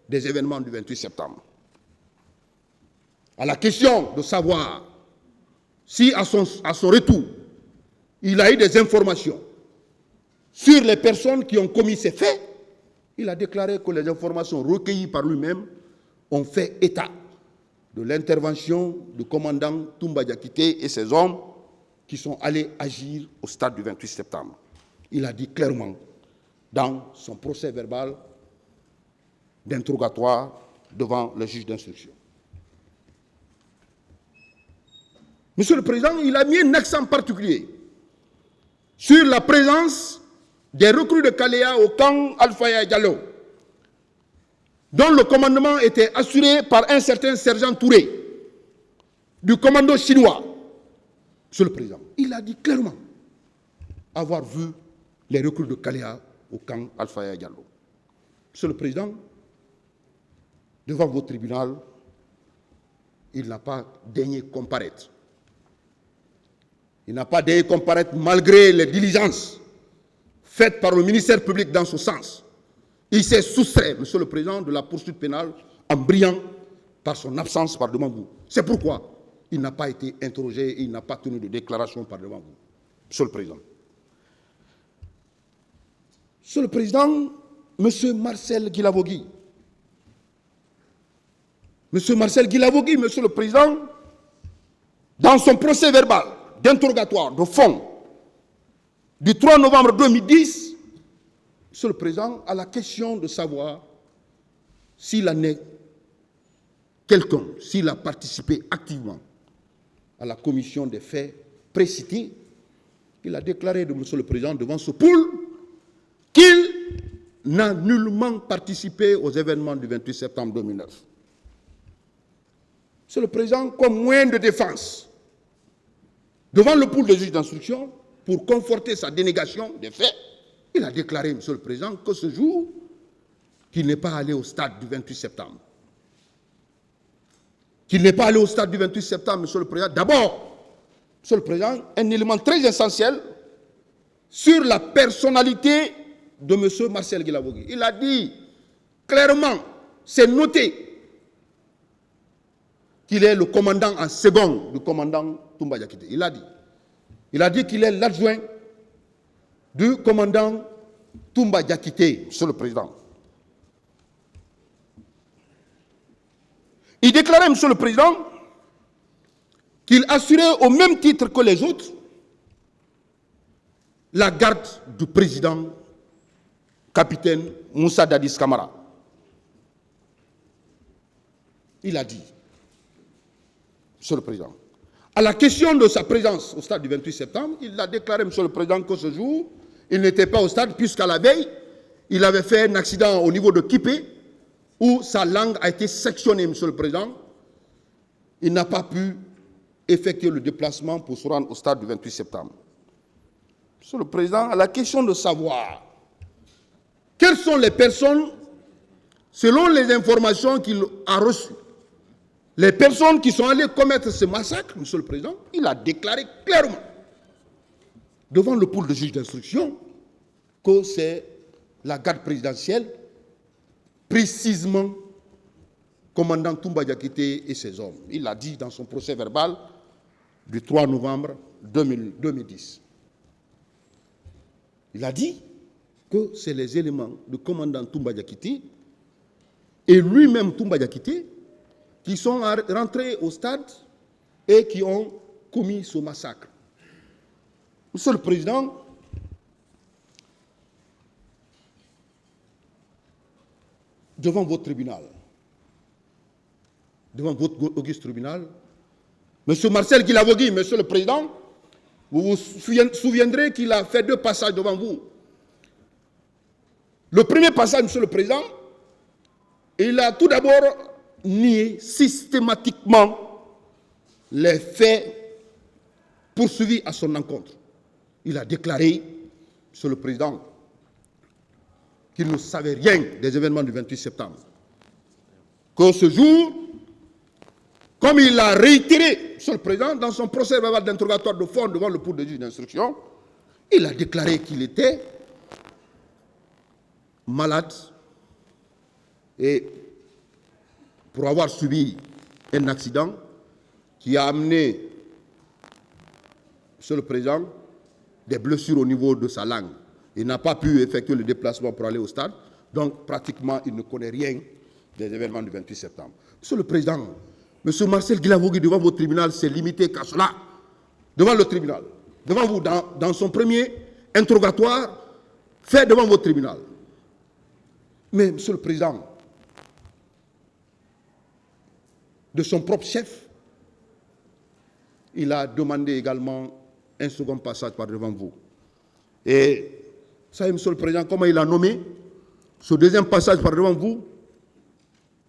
des événements du 28 septembre. À la question de savoir si à son retour, il a eu des informations sur les personnes qui ont commis ces faits, il a déclaré que les informations recueillies par lui-même ont fait état de l'intervention du commandant Toumba Diakité et ses hommes qui sont allés agir au stade du 28 septembre. Il a dit clairement dans son procès verbal d'interrogatoire devant le juge d'instruction. Monsieur le Président, il a mis un accent particulier sur la présence des recrues de Kaléa au camp Alpha Diallo, dont le commandement était assuré par un certain sergent Touré, du commando chinois. Monsieur le Président, il a dit clairement avoir vu les recrues de Kaléa au camp Alpha Diallo. Monsieur le Président, devant votre tribunal, il n'a pas daigné comparaître. Il n'a pas daigné comparaître malgré les diligences faites par le ministère public dans ce sens. Il s'est soustrait, Monsieur le Président, de la poursuite pénale en brillant par son absence par devant vous. C'est pourquoi il n'a pas été interrogé et il n'a pas tenu de déclaration par devant vous. Monsieur le Président. Monsieur le Président, Monsieur Marcel Guilavogui. Monsieur Marcel Guilavogui, Monsieur le Président, dans son procès verbal d'interrogatoire de fond du 3 novembre 2010, Monsieur le Président, à la question de savoir s'il en est quelqu'un, s'il a participé activement à la commission des faits précités, il a déclaré de Monsieur le Président devant ce pool qu'il n'a nullement participé aux événements du 28 septembre 2009. Monsieur le Président, comme moyen de défense, devant le pool des juges d'instruction, pour conforter sa dénégation des faits, il a déclaré, Monsieur le Président, que ce jour, qu'il n'est pas allé au stade du 28 septembre. Qu'il n'est pas allé au stade du 28 septembre, Monsieur le Président. D'abord, Monsieur le Président, un élément très essentiel sur la personnalité de Monsieur Marcel Guilavogui. Il a dit clairement, c'est noté, qu'il est le commandant en second du commandant Toumba Diakité. Il a dit qu'il est l'adjoint du commandant Toumba Diakité, Monsieur le Président. Il déclarait, Monsieur le Président, qu'il assurait au même titre que les autres la garde du président capitaine Moussa Dadis Camara. Il a dit, Monsieur le Président, à la question de sa présence au stade du 28 septembre, il a déclaré, Monsieur le Président, que ce jour, il n'était pas au stade, puisqu'à la veille, il avait fait un accident au niveau de Kipé, où sa langue a été sectionnée, Monsieur le Président. Il n'a pas pu effectuer le déplacement pour se rendre au stade du 28 septembre. Monsieur le Président, à la question de savoir quelles sont les personnes, selon les informations qu'il a reçues, les personnes qui sont allées commettre ce massacre, Monsieur le Président, il a déclaré clairement devant le pool de juges d'instruction que c'est la garde présidentielle, précisément commandant Toumba Diakité et ses hommes. Il l'a dit dans son procès verbal du 3 novembre 2010. Il a dit que c'est les éléments du commandant Toumba Diakité et lui-même Toumba Diakité qui sont rentrés au stade et qui ont commis ce massacre. Monsieur le Président, devant votre tribunal, devant votre auguste tribunal, Monsieur Marcel Guilavogui, Monsieur le Président, vous vous souviendrez qu'il a fait 2 passages devant vous. Le premier passage, Monsieur le Président, il a tout d'abord nié systématiquement les faits poursuivis à son encontre. Il a déclaré, Monsieur le Président, qu'il ne savait rien des événements du 28 septembre. Que ce jour, comme il l'a réitéré, Monsieur le Président, dans son procès verbal d'interrogatoire de fond devant le cour de juge d'instruction, il a déclaré qu'il était malade et pour avoir subi un accident qui a amené, Monsieur le Président, des blessures au niveau de sa langue. Il n'a pas pu effectuer le déplacement pour aller au stade, donc pratiquement il ne connaît rien des événements du 28 septembre. Monsieur le Président, Monsieur Marcel Guilavogui, devant votre tribunal, s'est limité qu'à cela, devant le tribunal, devant vous, dans son premier interrogatoire, fait devant votre tribunal. Mais, Monsieur le Président, de son propre chef, il a demandé également un second passage par devant vous. Et, vous savez, Monsieur le Président, comment il a nommé ce deuxième passage par devant vous?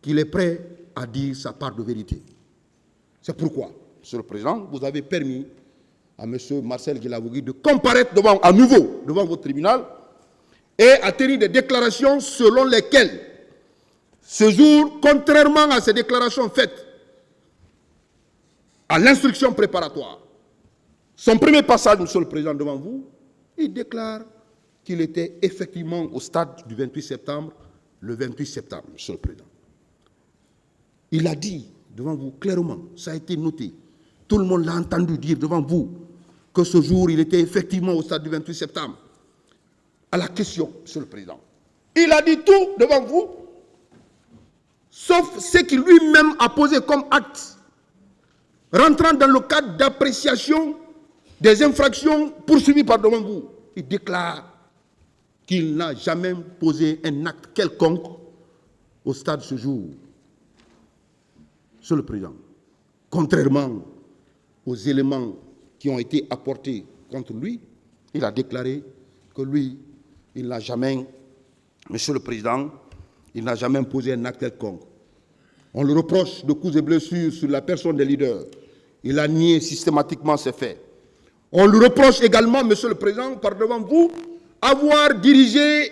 Qu'il est prêt à dire sa part de vérité. C'est pourquoi, Monsieur le Président, vous avez permis à M. Marcel Guilavogui de comparaître à nouveau devant votre tribunal et à tenir des déclarations selon lesquelles, ce jour, contrairement à ces déclarations faites à l'instruction préparatoire, son premier passage, Monsieur le Président, devant vous, il déclare qu'il était effectivement au stade du 28 septembre, le 28 septembre, Monsieur le Président. Il a dit devant vous clairement, ça a été noté, tout le monde l'a entendu dire devant vous, que ce jour, il était effectivement au stade du 28 septembre. À la question, Monsieur le Président, il a dit tout devant vous, sauf ce qu'il lui-même a posé comme acte, rentrant dans le cadre d'appréciation des infractions poursuivies par devant vous. Il déclare qu'il n'a jamais posé un acte quelconque au stade ce jour. Monsieur le Président, contrairement aux éléments qui ont été apportés contre lui, il a déclaré que lui, il n'a jamais, Monsieur le Président, il n'a jamais posé un acte quelconque. On le reproche de coups et blessures sur la personne des leaders. Il a nié systématiquement ces faits. On lui reproche également, Monsieur le Président, par devant vous, avoir dirigé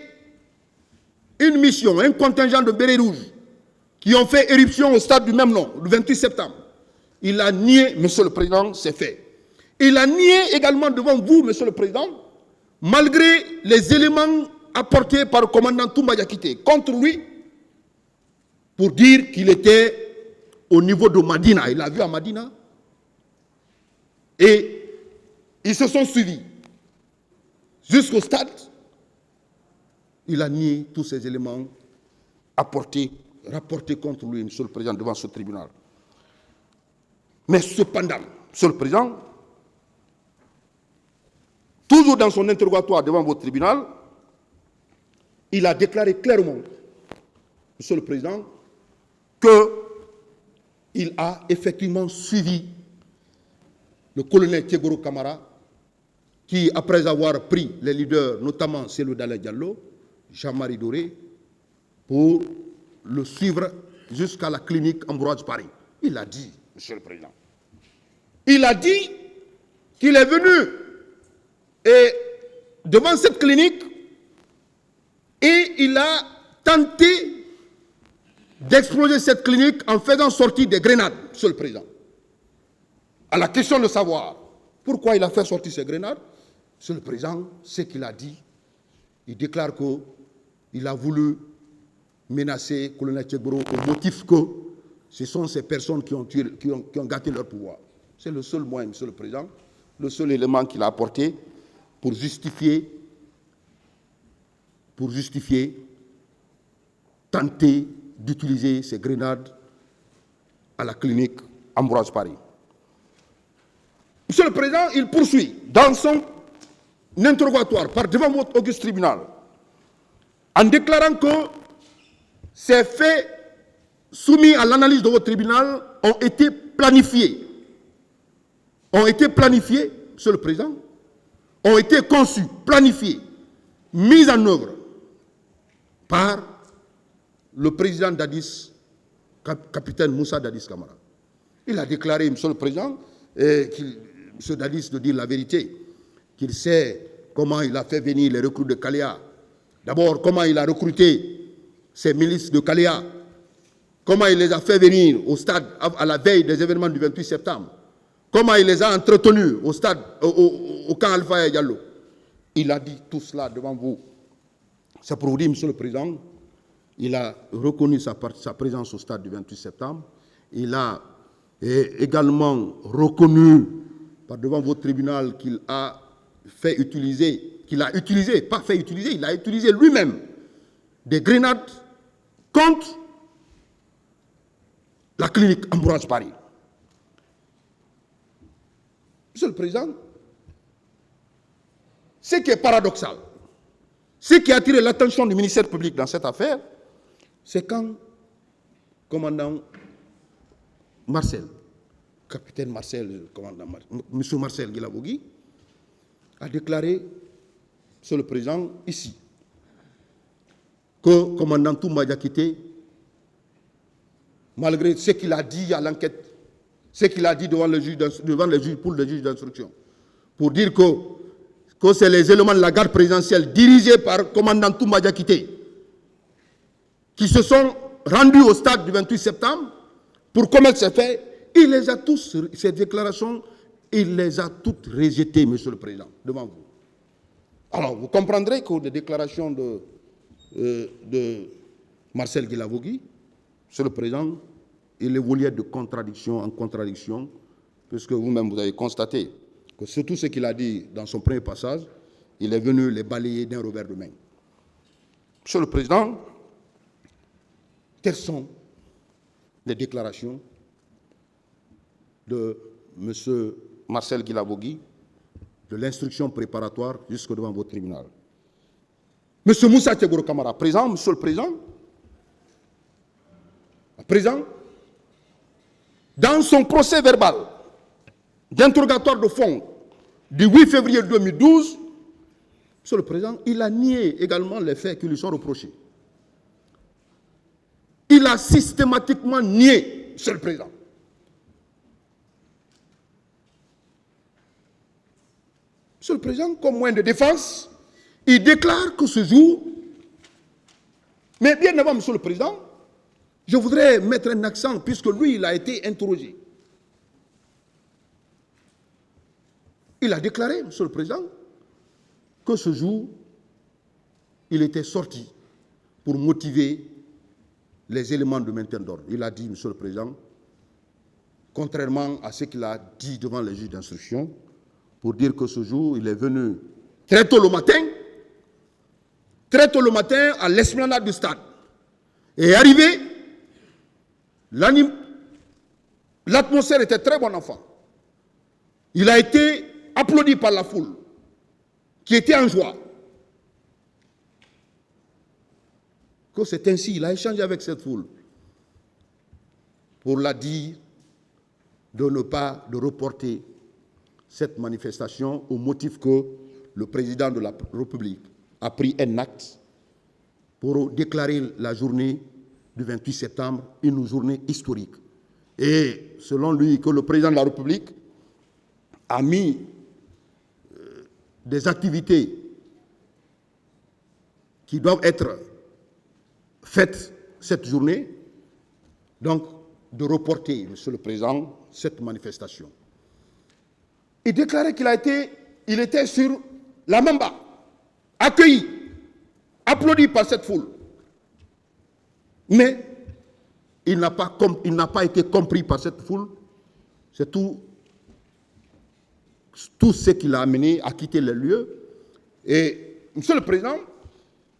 une mission, un contingent de bérets rouges qui ont fait éruption au stade du même nom, le 28 septembre. Il a nié, Monsieur le Président, ces faits. Il a nié également devant vous, Monsieur le Président, malgré les éléments apportés par le commandant Toumba Diakité contre lui, pour dire qu'il était au niveau de Madina. Il l'a vu à Madina. Et ils se sont suivis jusqu'au stade. Il a nié tous ces éléments rapportés contre lui, Monsieur le Président, devant ce tribunal. Mais cependant, Monsieur le Président, toujours dans son interrogatoire devant votre tribunal, il a déclaré clairement, Monsieur le Président, qu'il a effectivement suivi le colonel Thiegoro Camara, qui, après avoir pris les leaders, notamment Cellou Dalein Diallo, Jean-Marie Doré, pour le suivre jusqu'à la clinique Ambroise Paré. Il a dit, Monsieur le Président, il a dit qu'il est venu devant cette clinique et il a tenté d'exploser cette clinique en faisant sortir des grenades, Monsieur le Président. À la question de savoir pourquoi il a fait sortir ces grenades, Monsieur le Président, ce qu'il a dit, il déclare qu'il a voulu menacer le colonel Thiegoro au motif que ce sont ces personnes qui ont gâté leur pouvoir. C'est le seul moyen, Monsieur le Président, le seul élément qu'il a apporté pour justifier tenter d'utiliser ces grenades à la clinique Ambroise Paré. Monsieur le Président, il poursuit dans son interrogatoire par devant votre auguste tribunal en déclarant que ces faits soumis à l'analyse de votre tribunal ont été planifiés. Monsieur le Président, ont été conçus, planifiés, mis en œuvre par le président Dadis, capitaine Moussa Dadis Camara. Il a déclaré, Monsieur le Président, M. Dadis de dire la vérité, qu'il sait comment il a fait venir les recrues de Kalea D'abord, comment il a recruté ses milices de Kalea, comment il les a fait venir au stade à la veille des événements du 28 septembre, comment il les a entretenus au stade, au camp Alpha et Diallo. Il a dit tout cela devant vous. C'est pour vous dire, Monsieur le Président, il a reconnu sa présence au stade du 28 septembre. Il a également reconnu devant votre tribunal qu'il a fait utiliser, il a utilisé lui-même des grenades contre la clinique Ambroise Paris. Monsieur le Président, ce qui est paradoxal, ce qui a attiré l'attention du ministère public dans cette affaire, c'est quand commandant Marcel, capitaine Marcel, monsieur Marcel Guilavogui, a déclaré, Monsieur le Président, ici, que commandant Toumba Diakité, malgré ce qu'il a dit à l'enquête, ce qu'il a dit devant le juge d'instruction, pour dire que c'est les éléments de la garde présidentielle dirigés par commandant Toumba Diakité qui se sont rendus au stade du 28 septembre pour commettre ces faits. Il les a tous, ces déclarations, il les a toutes rejetées, Monsieur le Président, devant vous. Alors, vous comprendrez que les déclarations de Marcel Guilavogui, Monsieur le Président, il évoluait de contradiction en contradiction, puisque vous-même vous avez constaté que sur tout ce qu'il a dit dans son premier passage, il est venu les balayer d'un revers de main. Monsieur le Président, quelles sont les déclarations de M. Marcel Guilavogui, de l'instruction préparatoire jusque devant votre tribunal? M. Moussa Tchegoro Kamara, présent, Monsieur le Président, présent, dans son procès verbal d'interrogatoire de fond du 8 février 2012, Monsieur le Président, il a nié également les faits qui lui sont reprochés. Il a systématiquement nié, Monsieur le Président. Monsieur le Président, comme moyen de défense, il déclare que ce jour, mais bien avant, Monsieur le Président, je voudrais mettre un accent, puisque lui, il a été interrogé. Il a déclaré, Monsieur le Président, que ce jour, il était sorti pour motiver les éléments de maintien d'ordre. Il a dit, Monsieur le Président, contrairement à ce qu'il a dit devant les juges d'instruction, pour dire que ce jour, il est venu très tôt le matin, à l'esplanade du stade. Et arrivé, l'atmosphère était très bonne enfant. Il a été applaudi par la foule, qui était en joie. Que c'est ainsi, il a échangé avec cette foule pour la dire de ne pas reporter cette manifestation au motif que le président de la République a pris un acte pour déclarer la journée du 28 septembre une journée historique. Et selon lui, que le président de la République a mis des activités qui doivent être faites cette journée, donc de reporter, Monsieur le Président, cette manifestation. Il déclarait qu'il était sur la Mamba, accueilli, applaudi par cette foule. Mais il n'a pas été compris par cette foule. C'est tout ce qui l'a amené à quitter les lieux. Et, Monsieur le Président,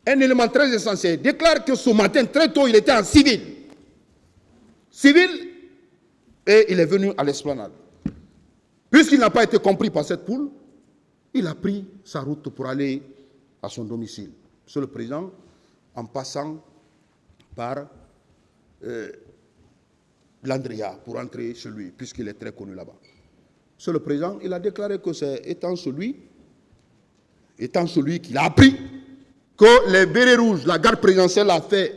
un élément très essentiel déclare que ce matin, très tôt, il était en civil. Et il est venu à l'esplanade. Puisqu'il n'a pas été compris par cette foule, il a pris sa route pour aller à son domicile. Monsieur le Président, en passant par l'Andrea pour entrer chez lui, puisqu'il est très connu là-bas. Monsieur le Président, il a déclaré que c'est étant celui qu'il a appris que les bérets rouges, la garde présidentielle a fait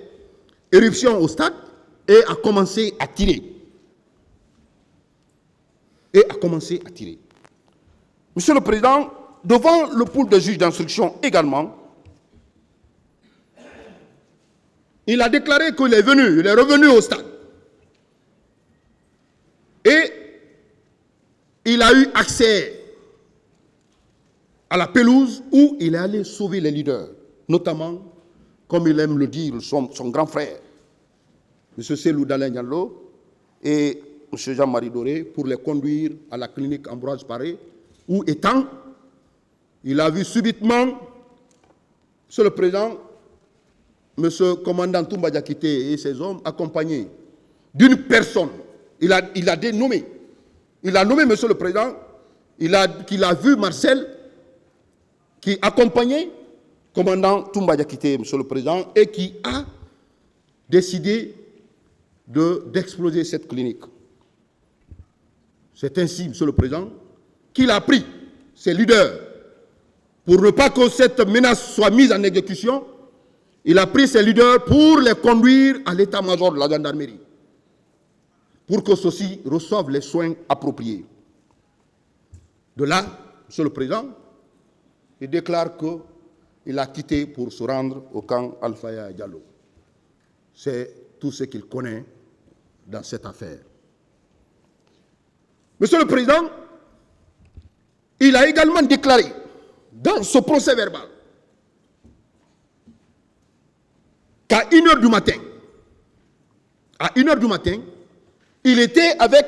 éruption au stade et a commencé à tirer. Monsieur le Président, devant le pool de juges d'instruction également, il a déclaré qu'il est venu, il est revenu au stade. Et il a eu accès à la pelouse où il est allé sauver les leaders, notamment, comme il aime le dire, son grand frère, M. Selou Dalein Diallo et M. Jean-Marie Doré, pour les conduire à la clinique Ambroise Paré, où étant, il a vu subitement, Monsieur le Président, M. Commandant Toumba Diakité et ses hommes accompagnés d'une personne. Il a dénommé. Il a nommé, Monsieur le Président, qu'il a vu Marcel qui accompagnait commandant Toumba Diakité, Monsieur le Président, et qui a décidé d'exploser cette clinique. C'est ainsi, Monsieur le Président, qu'il a pris ses leaders pour ne pas que cette menace soit mise en exécution. Il a pris ses leaders pour les conduire à l'état-major de la gendarmerie, pour que ceux-ci reçoivent les soins appropriés. De là, Monsieur le Président, il déclare qu'il a quitté pour se rendre au camp Alfaya Diallo. C'est tout ce qu'il connaît dans cette affaire. Monsieur le Président, il a également déclaré dans ce procès verbal qu'à 1h du matin, il était avec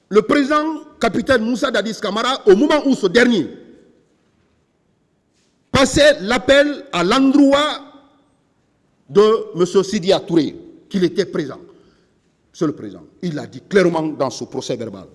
le président capitaine Moussa Dadis Camara au moment où ce dernier passait l'appel à l'endroit de M. Sidia Touré, qu'il était présent. Monsieur le Président, il a dit clairement dans ce procès verbal